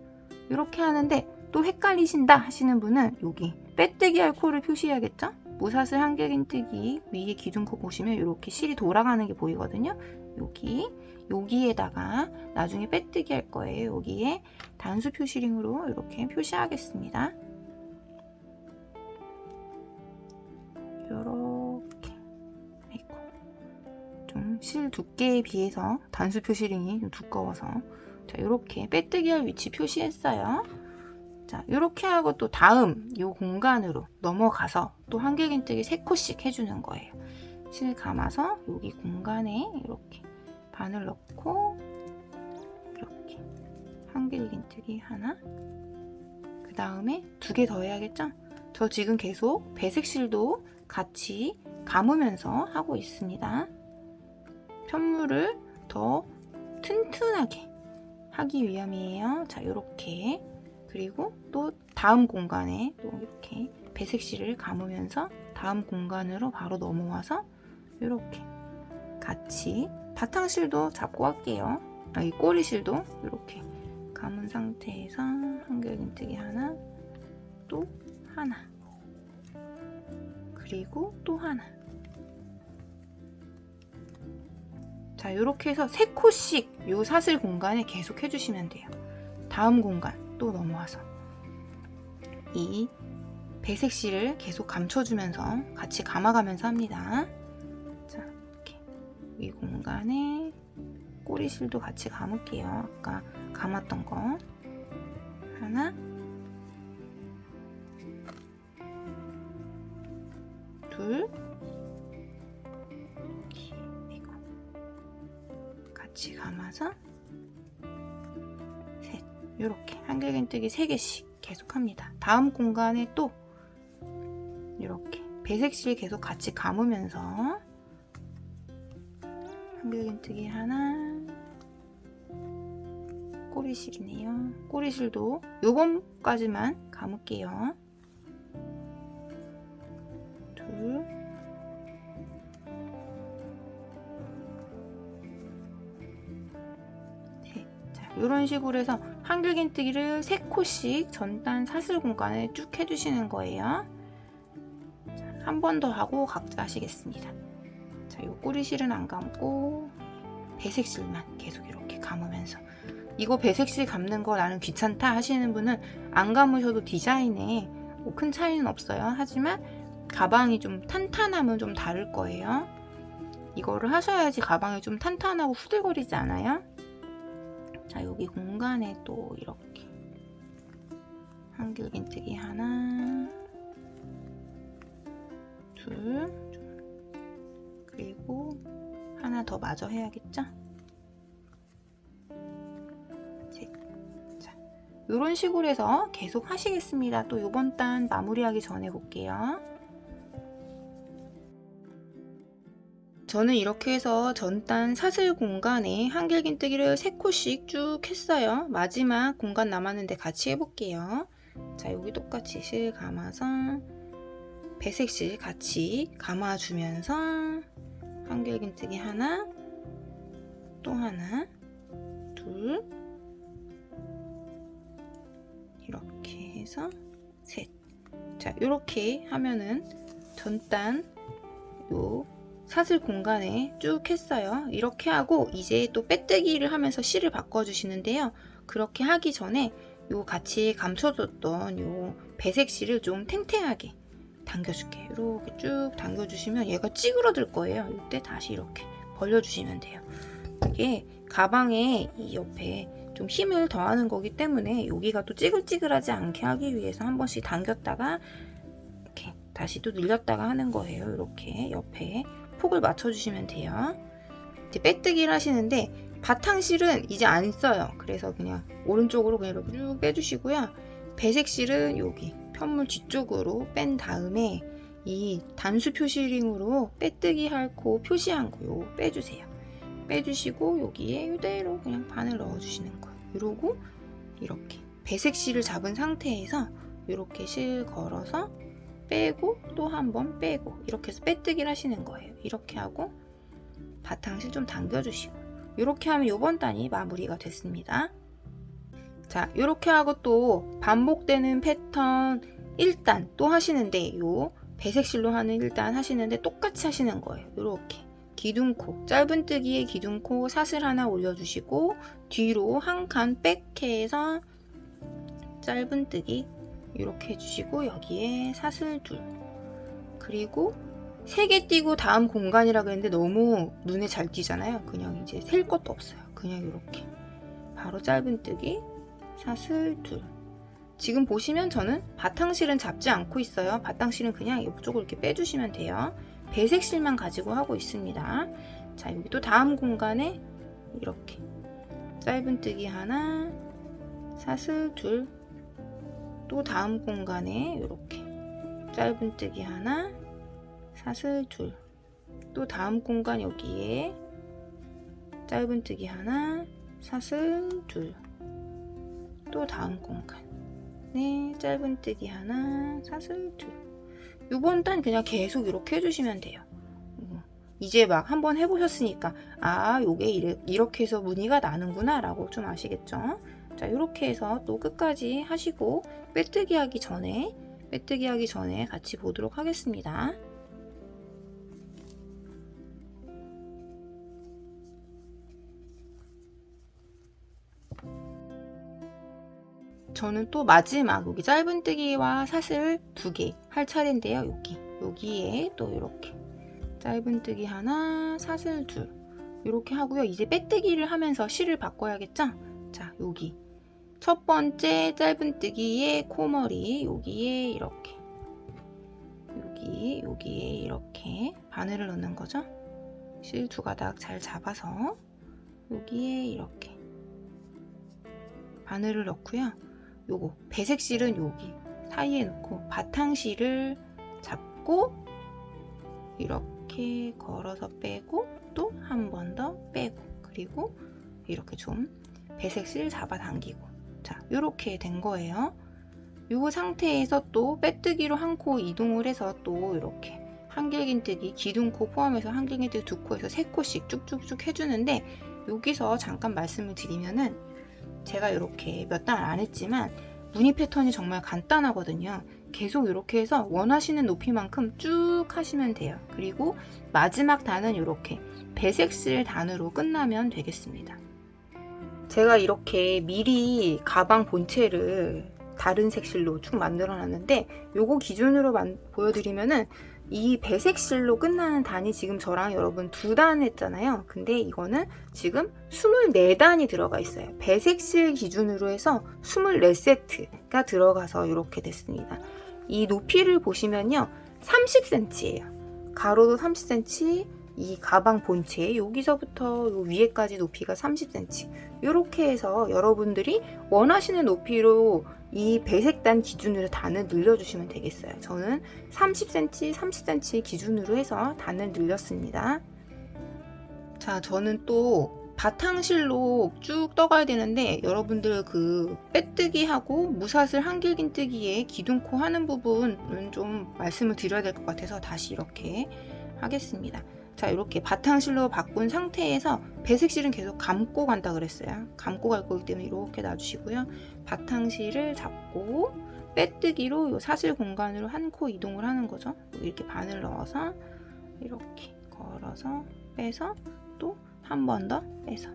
이렇게 하는데 또 헷갈리신다 하시는 분은 여기 빼뜨기 할 코를 표시해야겠죠? 무사슬 한길긴뜨기 위에 기둥코 보시면 이렇게 실이 돌아가는 게 보이거든요. 여기에다가 나중에 빼뜨기 할 거예요. 여기에 단수 표시링으로 이렇게 표시하겠습니다. 이렇게. 좀 실 두께에 비해서 단수 표시링이 좀 두꺼워서 자, 이렇게 빼뜨기 할 위치 표시했어요. 자, 이렇게 하고 또 다음 이 공간으로 넘어가서 또 한길긴뜨기 3코씩 해주는 거예요. 실 감아서 여기 공간에 이렇게 바늘 넣고 이렇게 한길긴뜨기 하나, 그 다음에 2개 더 해야겠죠? 저 지금 계속 배색실도 같이 감으면서 하고 있습니다. 편물을 더 튼튼하게 하기 위함이에요. 자, 이렇게. 그리고 또 다음 공간에 또 이렇게 배색실을 감으면서 다음 공간으로 바로 넘어와서 이렇게 같이 바탕실도 잡고 할게요. 이 꼬리실도 이렇게 감은 상태에서 한길긴뜨기 하나, 또 하나, 그리고 또 하나. 자, 이렇게 해서 3코씩 요 사슬 공간에 계속 해주시면 돼요. 다음 공간 또 넘어와서 이 배색실을 계속 감춰주면서 같이 감아가면서 합니다. 자, 이렇게 이 공간에 꼬리실도 같이 감을게요. 아까 감았던 거 하나, 둘, 같이 감아서 셋. 이렇게 한길긴뜨기 3개씩 계속 합니다. 다음 공간에 또 이렇게 배색실 계속 같이 감으면서 한길긴뜨기 하나, 꼬리실이네요. 꼬리실도 요번까지만 감을게요. 둘, 셋. 자, 이런 식으로 해서 한길긴뜨기를 3코씩 전단 사슬 공간에 쭉 해주시는 거예요. 한 번 더 하고 각자 하시겠습니다. 자, 요 꼬리실은 안 감고 배색실만 계속 이렇게 감으면서, 이거 배색실 감는 거 나는 귀찮다 하시는 분은 안 감으셔도 디자인에 뭐 큰 차이는 없어요. 하지만 가방이 좀 탄탄하면 좀 다를 거예요. 이거를 하셔야지 가방이 좀 탄탄하고 후들거리지 않아요. 자, 여기 공간에 또 이렇게 한길긴뜨기 하나, 둘, 그리고 하나 더 마저 해야겠죠? 셋. 자, 이런 식으로 해서 계속 하시겠습니다. 또 이번 단 마무리하기 전에 볼게요. 저는 이렇게 해서 전단 사슬 공간에 한길긴뜨기를 3코씩 쭉 했어요. 마지막 공간 남았는데 같이 해볼게요. 자, 여기 똑같이 실 감아서 배색실 같이 감아주면서 한길긴뜨기 하나, 또 하나, 둘, 이렇게 해서 셋. 자, 이렇게 하면은 전단 요 사슬 공간에 쭉 했어요. 이렇게 하고 이제 또 빼뜨기를 하면서 실을 바꿔주시는데요. 그렇게 하기 전에 요 같이 감춰줬던 요 배색실을 좀 탱탱하게 당겨줄게요. 이렇게 쭉 당겨주시면 얘가 찌그러들 거예요. 이때 다시 이렇게 벌려주시면 돼요. 이게 가방에 이 옆에 좀 힘을 더하는 거기 때문에 여기가 또 찌글찌글하지 않게 하기 위해서 한 번씩 당겼다가 이렇게 다시 또 늘렸다가 하는 거예요. 이렇게 옆에 폭을 맞춰주시면 돼요. 이제 빼뜨기를 하시는데 바탕실은 이제 안 써요. 그래서 그냥 오른쪽으로 그냥 이렇게 쭉 빼주시고요. 배색실은 여기 편물 뒤쪽으로 뺀 다음에 이 단수 표시링으로 빼뜨기 할 코 표시한 거 요거 빼주세요. 빼주시고 여기에 이대로 그냥 바늘 넣어주시는 거예요. 이러고 이렇게 배색실을 잡은 상태에서 이렇게 실 걸어서 빼고 또 한 번 빼고 이렇게 해서 빼뜨기를 하시는 거예요. 이렇게 하고 바탕실 좀 당겨주시고 이렇게 하면 이번 단이 마무리가 됐습니다. 자, 이렇게 하고 또 반복되는 패턴 1단 또 하시는데 요 배색실로 하는 일단 하시는데 똑같이 하시는 거예요. 이렇게 기둥코, 짧은뜨기에 기둥코 사슬 하나 올려주시고 뒤로 한 칸 백해서 짧은뜨기 이렇게 해주시고 여기에 사슬 둘, 그리고 3개 띄고 다음 공간이라고 했는데 너무 눈에 잘 띄잖아요. 그냥 이제 셀 것도 없어요. 그냥 이렇게 바로 짧은뜨기 사슬 둘. 지금 보시면 저는 바탕실은 잡지 않고 있어요. 바탕실은 그냥 이쪽으로 이렇게 빼주시면 돼요. 배색실만 가지고 하고 있습니다. 자, 여기 또 다음 공간에 이렇게 짧은뜨기 하나 사슬 둘, 또 다음 공간에 이렇게 짧은뜨기 하나 사슬 둘, 또 다음 공간 여기에 짧은뜨기 하나 사슬 둘, 또 다음 공간에 짧은뜨기 하나 사슬 둘. 요번 단 그냥 계속 이렇게 해주시면 돼요. 이제 막 한번 해보셨으니까 요게 이렇게 해서 무늬가 나는구나 라고 좀 아시겠죠? 자, 이렇게 해서 또 끝까지 하시고 빼뜨기 하기 전에 같이 보도록 하겠습니다. 저는 또 마지막 여기 짧은뜨기와 사슬 2개 할 차례인데요. 여기에 또 이렇게 짧은뜨기 하나 사슬 둘 이렇게 하고요. 이제 빼뜨기를 하면서 실을 바꿔야겠죠? 자, 여기 첫 번째 짧은뜨기의 코머리 여기에 이렇게 여기에 이렇게 바늘을 넣는 거죠. 실 2가닥 잘 잡아서 여기에 이렇게 바늘을 넣고요. 요거 배색실은 여기 사이에 넣고 바탕실을 잡고 이렇게 걸어서 빼고 또 한 번 더 빼고 그리고 이렇게 좀 배색실 잡아당기고, 자, 요렇게 된 거예요. 요 상태에서 또 빼뜨기로 한 코 이동을 해서 또 이렇게 한길긴뜨기 기둥코 포함해서 한길긴뜨기 2코에서 3코씩 쭉쭉쭉 해주는데, 여기서 잠깐 말씀을 드리면은 제가 이렇게 몇 단 안 했지만 무늬 패턴이 정말 간단하거든요. 계속 이렇게 해서 원하시는 높이만큼 쭉 하시면 돼요. 그리고 마지막 단은 이렇게 배색실 단으로 끝나면 되겠습니다. 제가 이렇게 미리 가방 본체를 다른 색실로 쭉 만들어 놨는데 요거 기준으로 보여드리면은 이 배색실로 끝나는 단이 지금 저랑 여러분 2단 했잖아요. 근데 이거는 지금 24단이 들어가 있어요. 배색실 기준으로 해서 24세트가 들어가서 이렇게 됐습니다. 이 높이를 보시면요 30cm예요. 가로도 30cm, 이 가방 본체 여기서부터 요 위에까지 높이가 30cm. 이렇게 해서 여러분들이 원하시는 높이로 이 배색단 기준으로 단을 늘려주시면 되겠어요. 저는 30cm, 30cm 기준으로 해서 단을 늘렸습니다. 자, 저는 또 바탕실로 쭉 떠가야 되는데 여러분들 그 빼뜨기 하고 무사슬 한길긴뜨기에 기둥코 하는 부분은 좀 말씀을 드려야 될 것 같아서 다시 이렇게 하겠습니다. 자, 이렇게 바탕실로 바꾼 상태에서 배색실은 계속 감고 간다 그랬어요. 감고 갈 거기 때문에 이렇게 놔주시고요. 바탕실을 잡고 빼뜨기로 요 사슬 공간으로 한 코 이동을 하는 거죠. 이렇게 바늘 넣어서 이렇게 걸어서 빼서 또 한 번 더 빼서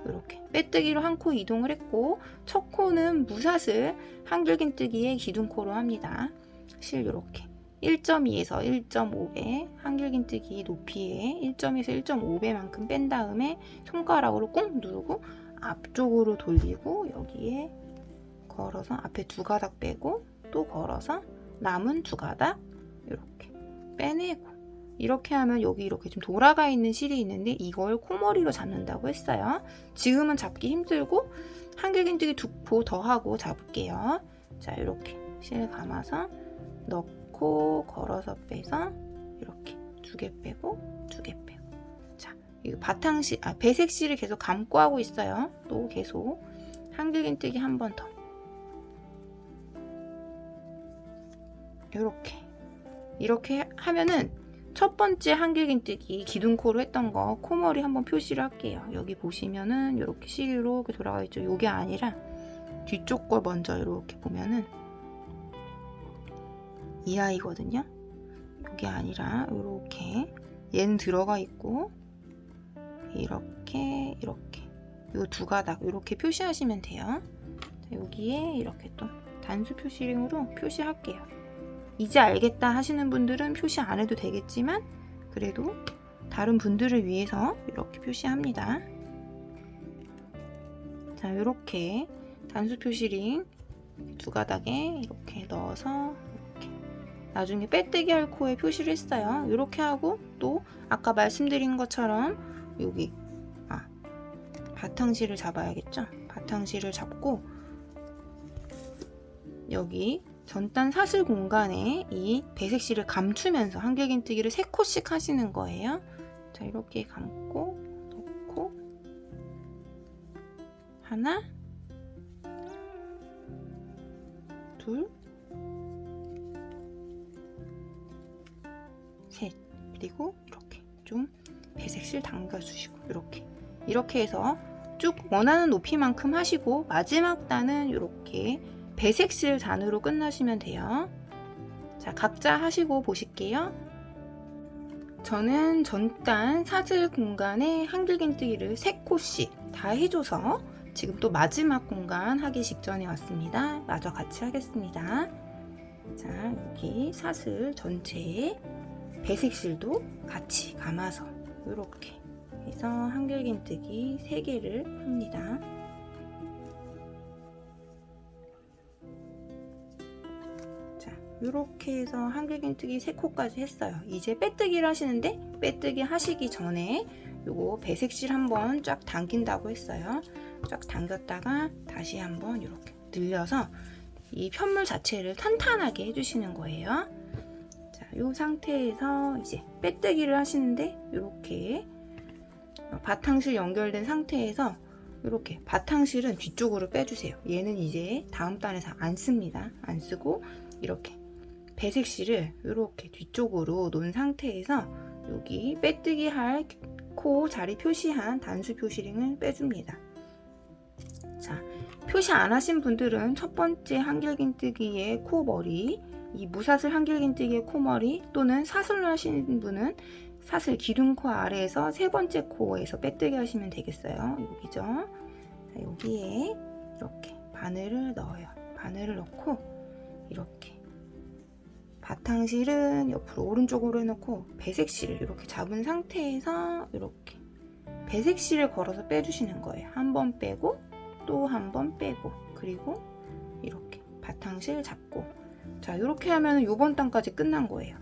이렇게 빼뜨기로 한 코 이동을 했고, 첫 코는 무사슬 한길긴뜨기의 기둥코로 합니다. 실 이렇게 1.2에서 1.5배 한길긴뜨기 높이에 1.2에서 1.5배만큼 뺀 다음에 손가락으로 꾹 누르고 앞쪽으로 돌리고 여기에 걸어서 앞에 2가닥 빼고 또 걸어서 남은 2가닥 이렇게 빼내고, 이렇게 하면 여기 이렇게 좀 돌아가 있는 실이 있는데 이걸 코머리로 잡는다고 했어요. 지금은 잡기 힘들고 한길긴뜨기 2코 더 하고 잡을게요. 자, 이렇게 실 감아서 넣고 걸어서 빼서 이렇게 2개 빼고 2개 빼고. 자, 이 바탕실 배색실을 계속 감고 하고 있어요. 또 계속 한길긴뜨기 한 번 더. 이렇게 하면은 첫 번째 한길긴뜨기 기둥코로 했던 거 코머리 한번 표시를 할게요. 여기 보시면은 이렇게 실이 이렇게 돌아가 있죠. 이게 아니라 뒤쪽 걸 먼저 이렇게 보면은 이 아이거든요. 이게 아니라 이렇게 얘는 들어가 있고 이렇게 요 두 가닥 이렇게 표시하시면 돼요. 자, 여기에 이렇게 또 단수 표시링으로 표시할게요. 이제 알겠다 하시는 분들은 표시 안 해도 되겠지만 그래도 다른 분들을 위해서 이렇게 표시합니다. 자, 이렇게 단수 표시링 두 가닥에 이렇게 넣어서 이렇게 나중에 빼뜨기 할 코에 표시를 했어요. 이렇게 하고 또 아까 말씀드린 것처럼 여기 바탕실을 잡아야겠죠. 바탕실을 잡고 여기 전단 사슬 공간에 이 배색실을 감추면서 한길긴뜨기를 3코씩 하시는 거예요. 자, 이렇게 감고 넣고 하나, 둘, 셋, 그리고 이렇게 좀 배색실 당겨주시고 이렇게 해서 쭉 원하는 높이만큼 하시고 마지막 단은 이렇게 배색실 단으로 끝나시면 돼요. 자, 각자 하시고 보실게요. 저는 전단 사슬 공간에 한길긴뜨기를 3코씩 다 해줘서 지금 또 마지막 공간 하기 직전에 왔습니다. 마저 같이 하겠습니다. 자, 여기 사슬 전체에 배색실도 같이 감아서 이렇게 해서 한길긴뜨기 3개를 합니다. 자, 이렇게 해서 한길긴뜨기 3코까지 했어요. 이제 빼뜨기를 하시는데 빼뜨기 하시기 전에 요거 배색실 한번 쫙 당긴다고 했어요. 쫙 당겼다가 다시 한번 이렇게 늘려서 이 편물 자체를 탄탄하게 해주시는 거예요. 자, 이 상태에서 이제 빼뜨기를 하시는데 이렇게 바탕실 연결된 상태에서 이렇게 바탕실은 뒤쪽으로 빼주세요. 얘는 이제 다음 단에서 안 씁니다. 안 쓰고 이렇게 배색실을 이렇게 뒤쪽으로 놓은 상태에서 여기 빼뜨기 할 코 자리 표시한 단수 표시링을 빼줍니다. 자, 표시 안 하신 분들은 첫 번째 한길긴뜨기의 코머리, 이 무사슬 한길긴뜨기의 코머리 또는 사슬로 하시는 분은 사슬 기둥코 아래에서 3번째 코에서 빼뜨기 하시면 되겠어요. 여기죠. 자, 여기에 이렇게 바늘을 넣어요. 바늘을 넣고 이렇게 바탕실은 옆으로 오른쪽으로 해놓고 배색실을 이렇게 잡은 상태에서 이렇게 배색실을 걸어서 빼주시는 거예요. 한 번 빼고 또 한 번 빼고 그리고 이렇게 바탕실 잡고 자, 이렇게 하면 이번 단까지 끝난 거예요.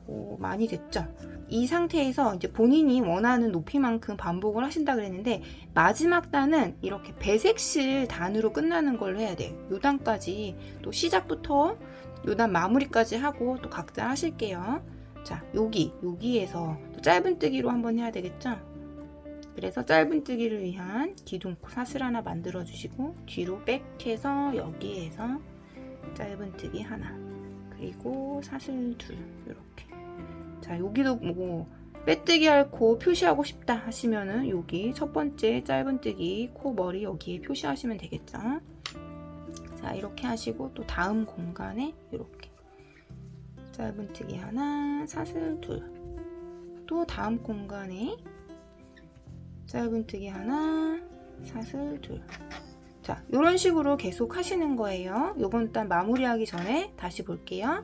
오, 많이 됐죠? 이 상태에서 이제 본인이 원하는 높이만큼 반복을 하신다 그랬는데 마지막 단은 이렇게 배색실 단으로 끝나는 걸로 해야 돼요. 요 단까지 또 시작부터 요 단 마무리까지 하고 또 각자 하실게요. 자, 여기에서 또 짧은뜨기로 한번 해야 되겠죠? 그래서 짧은뜨기를 위한 기둥코 사슬 하나 만들어 주시고 뒤로 백해서 여기에서 짧은뜨기 하나 그리고 사슬 둘 이렇게. 자, 여기도 뭐 빼뜨기 할 코 표시하고 싶다 하시면은 여기 첫 번째 짧은뜨기 코 머리 여기에 표시하시면 되겠죠. 자, 이렇게 하시고 또 다음 공간에 이렇게 짧은뜨기 하나 사슬 둘 또 다음 공간에 짧은뜨기 하나 사슬 둘. 자, 이런 식으로 계속 하시는 거예요. 요번 단 마무리하기 전에 다시 볼게요.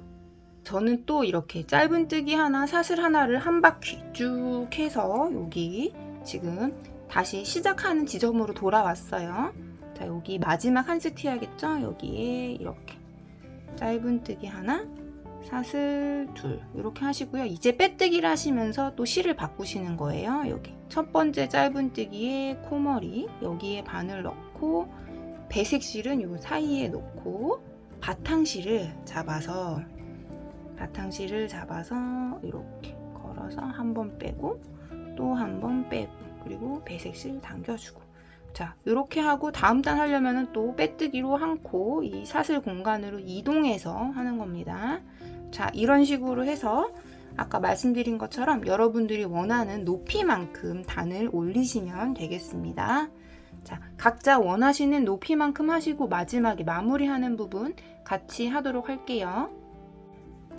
저는 또 이렇게 짧은뜨기 하나 사슬 하나를 한 바퀴 쭉 해서 여기 지금 다시 시작하는 지점으로 돌아왔어요. 자, 여기 마지막 한 세트 해야겠죠? 여기에 이렇게 짧은뜨기 하나 사슬 둘 이렇게 하시고요. 이제 빼뜨기를 하시면서 또 실을 바꾸시는 거예요. 여기 첫 번째 짧은뜨기에 코머리 여기에 바늘 넣고 배색실은 요 사이에 놓고 바탕실을 잡아서 이렇게 걸어서 한 번 빼고 또 한 번 빼고 그리고 배색실 당겨주고. 자, 이렇게 하고 다음 단 하려면은 또 빼뜨기로 한 코 이 사슬 공간으로 이동해서 하는 겁니다. 자, 이런 식으로 해서 아까 말씀드린 것처럼 여러분들이 원하는 높이만큼 단을 올리시면 되겠습니다. 자, 각자 원하시는 높이만큼 하시고 마지막에 마무리하는 부분 같이 하도록 할게요.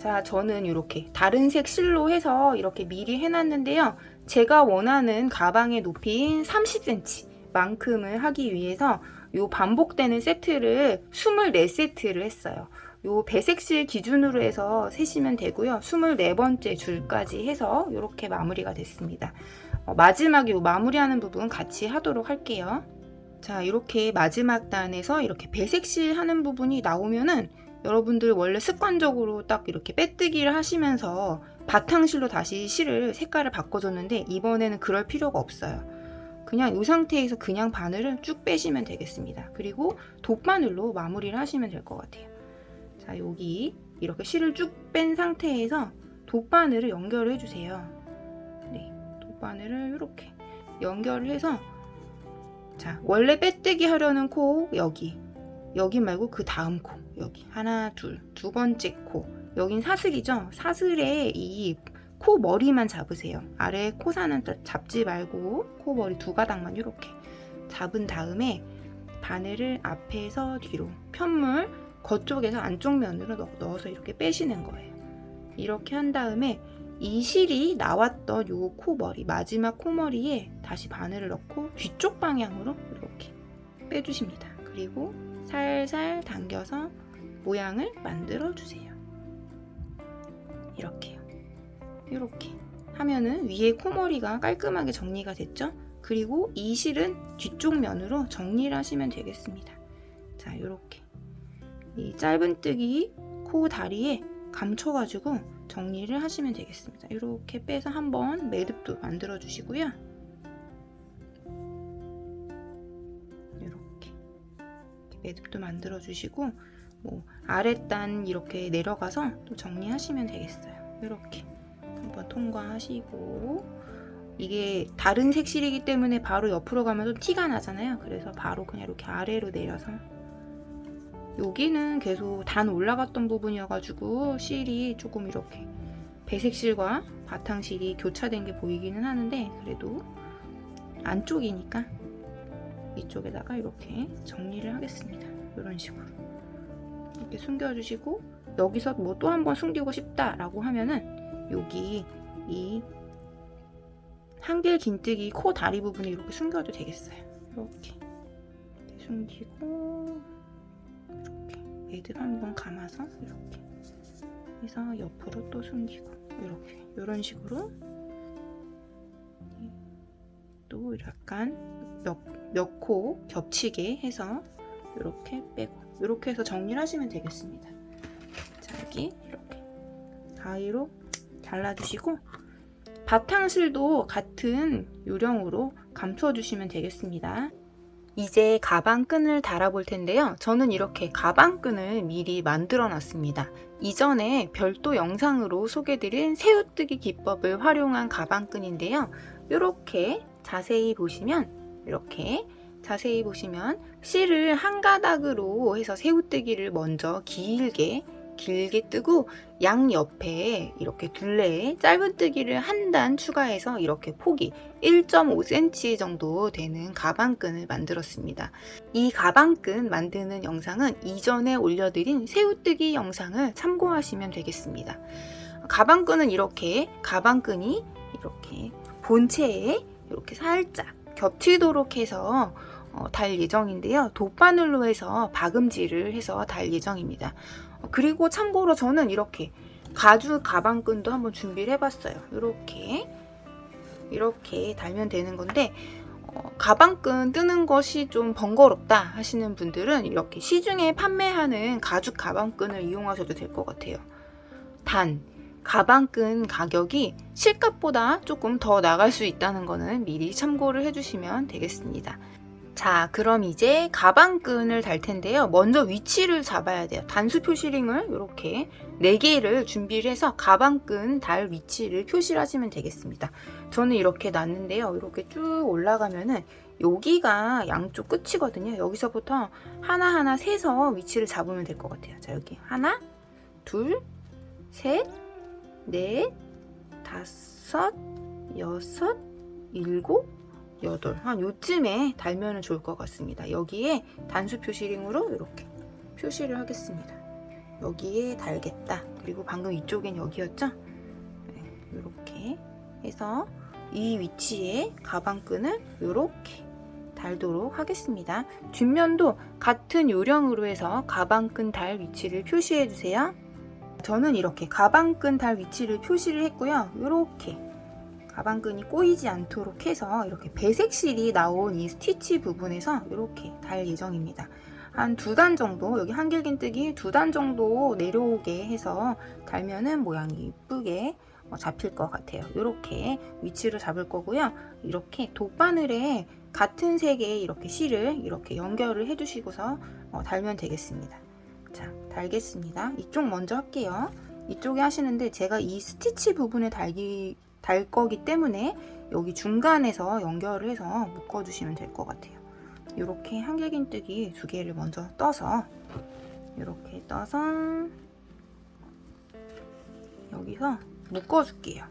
자, 저는 이렇게 다른 색 실로 해서 이렇게 미리 해놨는데요. 제가 원하는 가방의 높이인 30cm 만큼을 하기 위해서 요 반복되는 세트를 24세트를 했어요. 요 배색실 기준으로 해서 세시면 되고요. 24번째 줄까지 해서 이렇게 마무리가 됐습니다. 마지막에 요 마무리하는 부분 같이 하도록 할게요. 자, 이렇게 마지막 단에서 이렇게 배색실 하는 부분이 나오면은 여러분들 원래 습관적으로 딱 이렇게 빼뜨기를 하시면서 바탕실로 다시 실을 색깔을 바꿔줬는데 이번에는 그럴 필요가 없어요. 그냥 이 상태에서 그냥 바늘을 쭉 빼시면 되겠습니다. 그리고 돗바늘로 마무리를 하시면 될 것 같아요. 자, 여기 이렇게 실을 쭉 뺀 상태에서 돗바늘을 연결을 해주세요. 네, 돗바늘을 이렇게 연결을 해서 자, 원래 빼뜨기 하려는 코 여기 말고 그 다음 코 여기 하나 두 번째 코 여긴 사슬이죠. 사슬에 이 코 머리만 잡으세요. 아래 코사는 잡지 말고 코 머리 두 가닥만 이렇게 잡은 다음에 바늘을 앞에서 뒤로 편물 겉쪽에서 안쪽 면으로 넣어서 이렇게 빼시는 거예요. 이렇게 한 다음에 이 실이 나왔던 요 코머리 마지막 코머리에 다시 바늘을 넣고 뒤쪽 방향으로 이렇게 빼주십니다. 그리고 살살 당겨서 모양을 만들어 주세요. 이렇게요. 이렇게 하면은 위에 코머리가 깔끔하게 정리가 됐죠? 그리고 이 실은 뒤쪽 면으로 정리를 하시면 되겠습니다. 자, 이렇게 이 짧은뜨기 코 다리에 감춰가지고 정리를 하시면 되겠습니다. 이렇게 빼서 한번 매듭도 만들어 주시고요. 이렇게 매듭도 만들어 주시고 뭐 아랫단 이렇게 내려가서 또 정리하시면 되겠어요. 이렇게 한번 통과하시고 이게 다른 색실이기 때문에 바로 옆으로 가면 좀 티가 나잖아요. 그래서 바로 그냥 이렇게 아래로 내려서 여기는 계속 단 올라갔던 부분이어가지고 실이 조금 이렇게 배색실과 바탕실이 교차된 게 보이기는 하는데 그래도 안쪽이니까 이쪽에다가 이렇게 정리를 하겠습니다. 이런 식으로 이렇게 숨겨주시고 여기서 뭐 또 한 번 숨기고 싶다라고 하면은 여기 이 한길 긴뜨기 코 다리 부분에 이렇게 숨겨도 되겠어요. 이렇게 숨기고 이렇게 매듭 한번 감아서 이렇게 해서 옆으로 또 숨기고 이렇게 이런 식으로 또 약간 몇 코 겹치게 해서 이렇게 빼고 이렇게 해서 정리를 하시면 되겠습니다. 자, 여기 이렇게 가위로 잘라주시고 바탕실도 같은 요령으로 감춰주시면 되겠습니다. 이제 가방끈을 달아볼 텐데요. 저는 이렇게 가방끈을 미리 만들어 놨습니다. 이전에 별도 영상으로 소개드린 새우뜨기 기법을 활용한 가방끈인데요. 이렇게 자세히 보시면 실을 한 가닥으로 해서 새우뜨기를 먼저 길게 뜨고 양옆에 이렇게 둘레에 짧은뜨기를 한 단 추가해서 이렇게 폭이 1.5cm 정도 되는 가방끈을 만들었습니다. 이 가방끈 만드는 영상은 이전에 올려드린 새우뜨기 영상을 참고하시면 되겠습니다. 가방끈이 이렇게 본체에 이렇게 살짝 겹치도록 해서 달 예정인데요. 돗바늘로 해서 박음질을 해서 달 예정입니다. 그리고 참고로 저는 이렇게 가죽 가방끈도 한번 준비를 해봤어요. 이렇게 달면 되는 건데 가방끈 뜨는 것이 좀 번거롭다 하시는 분들은 이렇게 시중에 판매하는 가죽 가방끈을 이용하셔도 될 것 같아요. 단 가방끈 가격이 실값보다 조금 더 나갈 수 있다는 거는 미리 참고를 해주시면 되겠습니다. 자, 그럼 이제 가방끈을 달 텐데요. 먼저 위치를 잡아야 돼요. 단수 표시링을 이렇게 4개를 준비를 해서 가방끈 달 위치를 표시를 하시면 되겠습니다. 저는 이렇게 놨는데요. 이렇게 쭉 올라가면은 여기가 양쪽 끝이거든요. 여기서부터 하나하나 세서 위치를 잡으면 될 것 같아요. 자, 여기 하나, 둘, 셋, 넷, 다섯, 여섯, 일곱, 8, 한 요쯤에 달면 좋을 것 같습니다. 여기에 단수 표시링으로 이렇게 표시를 하겠습니다. 여기에 달겠다. 그리고 방금 이쪽엔 여기였죠? 이렇게 해서 이 위치에 가방끈을 이렇게 달도록 하겠습니다. 뒷면도 같은 요령으로 해서 가방끈 달 위치를 표시해 주세요. 저는 이렇게 가방끈 달 위치를 표시를 했고요. 이렇게 가방끈이 꼬이지 않도록 해서 이렇게 배색실이 나온 이 스티치 부분에서 이렇게 달 예정입니다. 한 2단 정도, 여기 한길긴뜨기 2단 정도 내려오게 해서 달면은 모양이 이쁘게 잡힐 것 같아요. 이렇게 위치를 잡을 거고요. 이렇게 돗바늘에 같은 색의 이렇게 실을 이렇게 연결을 해주시고서 달면 되겠습니다. 자, 달겠습니다. 이쪽 먼저 할게요. 이쪽에 하시는데 제가 이 스티치 부분에 달 거기 때문에 여기 중간에서 연결을 해서 묶어주시면 될 것 같아요. 이렇게 한길긴뜨기 2개를 먼저 떠서 이렇게 떠서 여기서 묶어줄게요.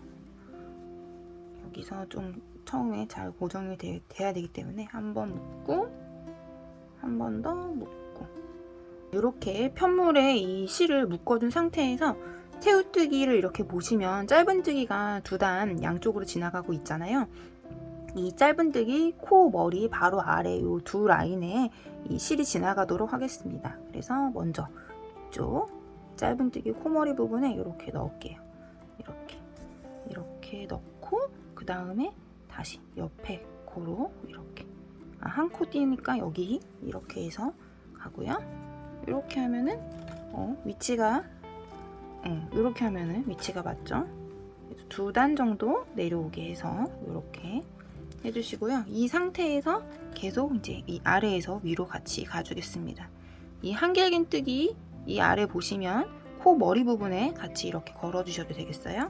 여기서 좀 처음에 잘 고정이 돼야 되기 때문에 한 번 묶고 한 번 더 묶고 이렇게 편물에 이 실을 묶어둔 상태에서 새우뜨기를 이렇게 보시면 짧은뜨기가 2단 양쪽으로 지나가고 있잖아요. 이 짧은뜨기 코 머리 바로 아래 이 2 라인에 이 실이 지나가도록 하겠습니다. 그래서 먼저 이쪽 짧은뜨기 코머리 부분에 이렇게 넣을게요. 이렇게 넣고 그 다음에 다시 옆에 코로 이렇게 한 코 띄니까 여기 이렇게 해서 가고요. 이렇게 하면은 위치가 이렇게 하면은 위치가 맞죠? 2단 정도 내려오게 해서 이렇게 해주시고요. 이 상태에서 계속 이제 이 아래에서 위로 같이 가주겠습니다. 이 한길긴뜨기 이 아래 보시면 코 머리 부분에 같이 이렇게 걸어주셔도 되겠어요.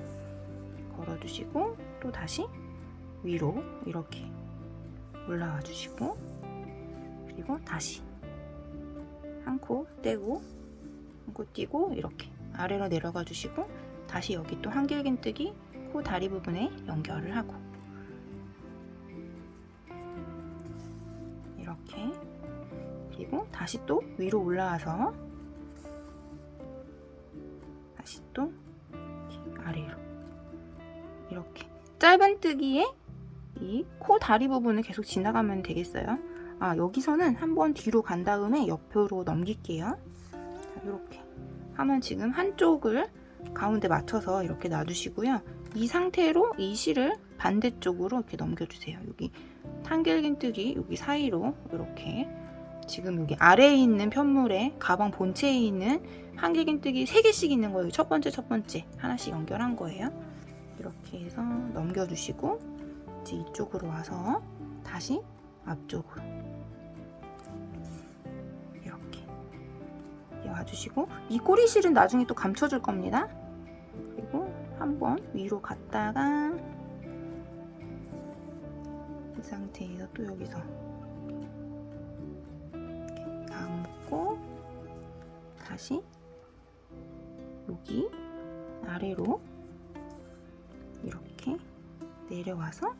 걸어주시고 또 다시 위로 이렇게 올라와 주시고 그리고 다시 한 코 떼고 한 코 띄고 이렇게 아래로 내려가 주시고 다시 여기 또 한길긴뜨기 코 다리 부분에 연결을 하고 이렇게 그리고 다시 또 위로 올라와서 다시 또 아래로 이렇게 짧은뜨기에 이 코 다리 부분을 계속 지나가면 되겠어요. 여기서는 한번 뒤로 간 다음에 옆으로 넘길게요. 이렇게 하면 지금 한쪽을 가운데 맞춰서 이렇게 놔주시고요. 이 상태로 이 실을 반대쪽으로 이렇게 넘겨주세요. 여기 한길긴뜨기 여기 사이로 이렇게 지금 여기 아래에 있는 편물에 가방 본체에 있는 한길긴뜨기 3개씩 있는 거예요. 첫 번째 하나씩 연결한 거예요. 이렇게 해서 넘겨주시고 이제 이쪽으로 와서 다시 앞쪽으로 이렇게 와주시고 이 꼬리실은 나중에 또 감춰줄 겁니다. 그리고 한번 위로 갔다가 이 상태에서 또 여기서 이렇게 감고 다시 여기 아래로 이렇게 내려와서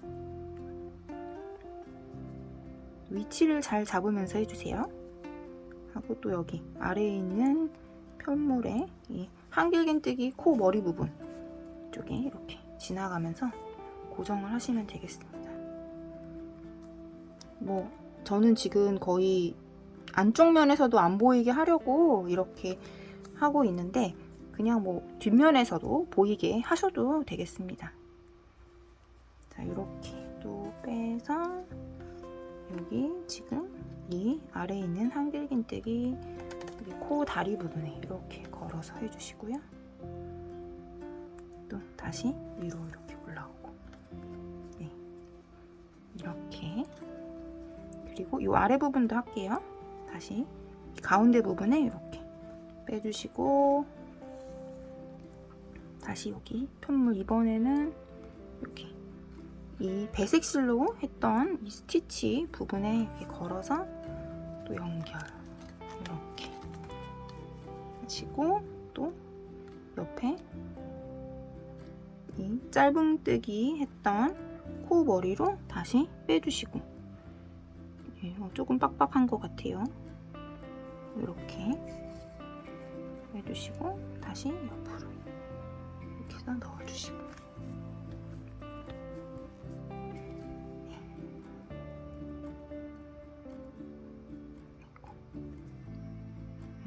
위치를 잘 잡으면서 해주세요. 하고 또 여기 아래에 있는 편물에 이 한길긴뜨기 코 머리 부분 쪽에 이렇게 지나가면서 고정을 하시면 되겠습니다. 저는 지금 거의 안쪽 면에서도 안 보이게 하려고 이렇게 하고 있는데 그냥 뒷면에서도 보이게 하셔도 되겠습니다. 자, 이렇게 또 빼서 여기 지금 이 아래에 있는 한길긴뜨기 코 다리 부분에 이렇게 걸어서 해주시고요. 또 다시 위로 이렇게 올라오고 이렇게 그리고 이 아래 부분도 할게요. 다시 이 가운데 부분에 이렇게 빼주시고 다시 여기 편물 이번에는 여기 이 배색실로 했던 이 스티치 부분에 이렇게 걸어서 또 연결 이렇게 하시고 또 옆에 이 짧은뜨기 했던 코 머리로 다시 빼주시고 조금 빡빡한 것 같아요. 이렇게 해주시고 다시 옆으로 이렇게 해서 넣어주시고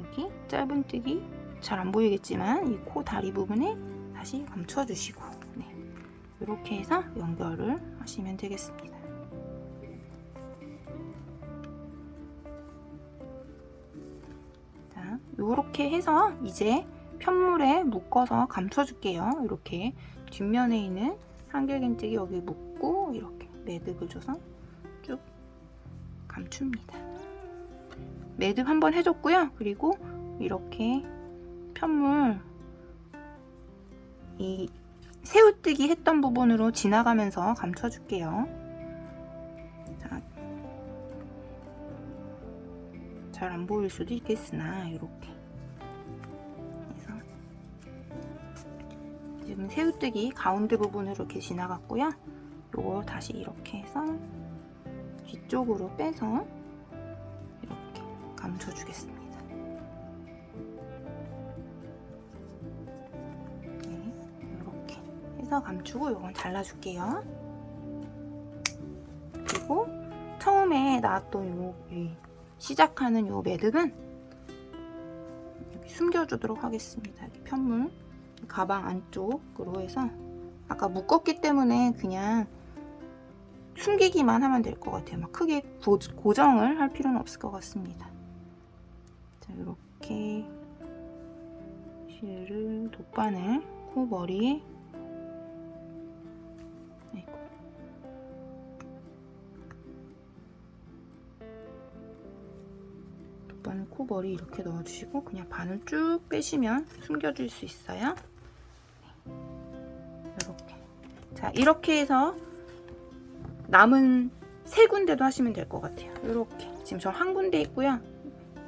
여기 짧은뜨기 잘 안 보이겠지만 이 코 다리 부분에 다시 감춰주시고 이렇게 해서 연결을 하시면 되겠습니다. 자, 이렇게 해서 이제 편물에 묶어서 감춰줄게요. 이렇게 뒷면에 있는 한길긴뜨기 여기 묶고 이렇게 매듭을 줘서 쭉 감춥니다. 매듭 한번 해줬고요. 그리고 이렇게 편물 이 새우뜨기 했던 부분으로 지나가면서 감춰줄게요. 자, 잘 안 보일 수도 있겠으나 이렇게 해서 지금 새우뜨기 가운데 부분으로 이렇게 지나갔고요. 요거 다시 이렇게 해서 뒤쪽으로 빼서 이렇게 감춰주겠습니다. 해서 감추고 요건 잘라줄게요. 그리고 처음에 나왔던 시작하는 요 매듭은 여기 숨겨주도록 하겠습니다. 편물 가방 안쪽으로 해서 아까 묶었기 때문에 그냥 숨기기만 하면 될 것 같아요. 막 크게 고정을 할 필요는 없을 것 같습니다. 자, 이렇게 실을 돗바늘 코머리에 돗바늘 코머리 이렇게 넣어주시고 그냥 바늘 쭉 빼시면 숨겨줄 수 있어요. 이렇게. 자, 이렇게 해서 남은 세 군데도 하시면 될 것 같아요. 이렇게 지금 저 한 군데 있고요.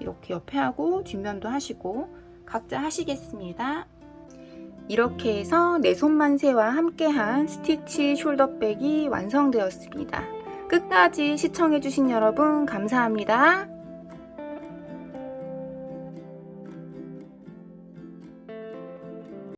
이렇게 옆에 하고 뒷면도 하시고 각자 하시겠습니다. 이렇게 해서 내 손만세와 함께한 스티치 숄더백이 완성되었습니다. 끝까지 시청해주신 여러분 감사합니다.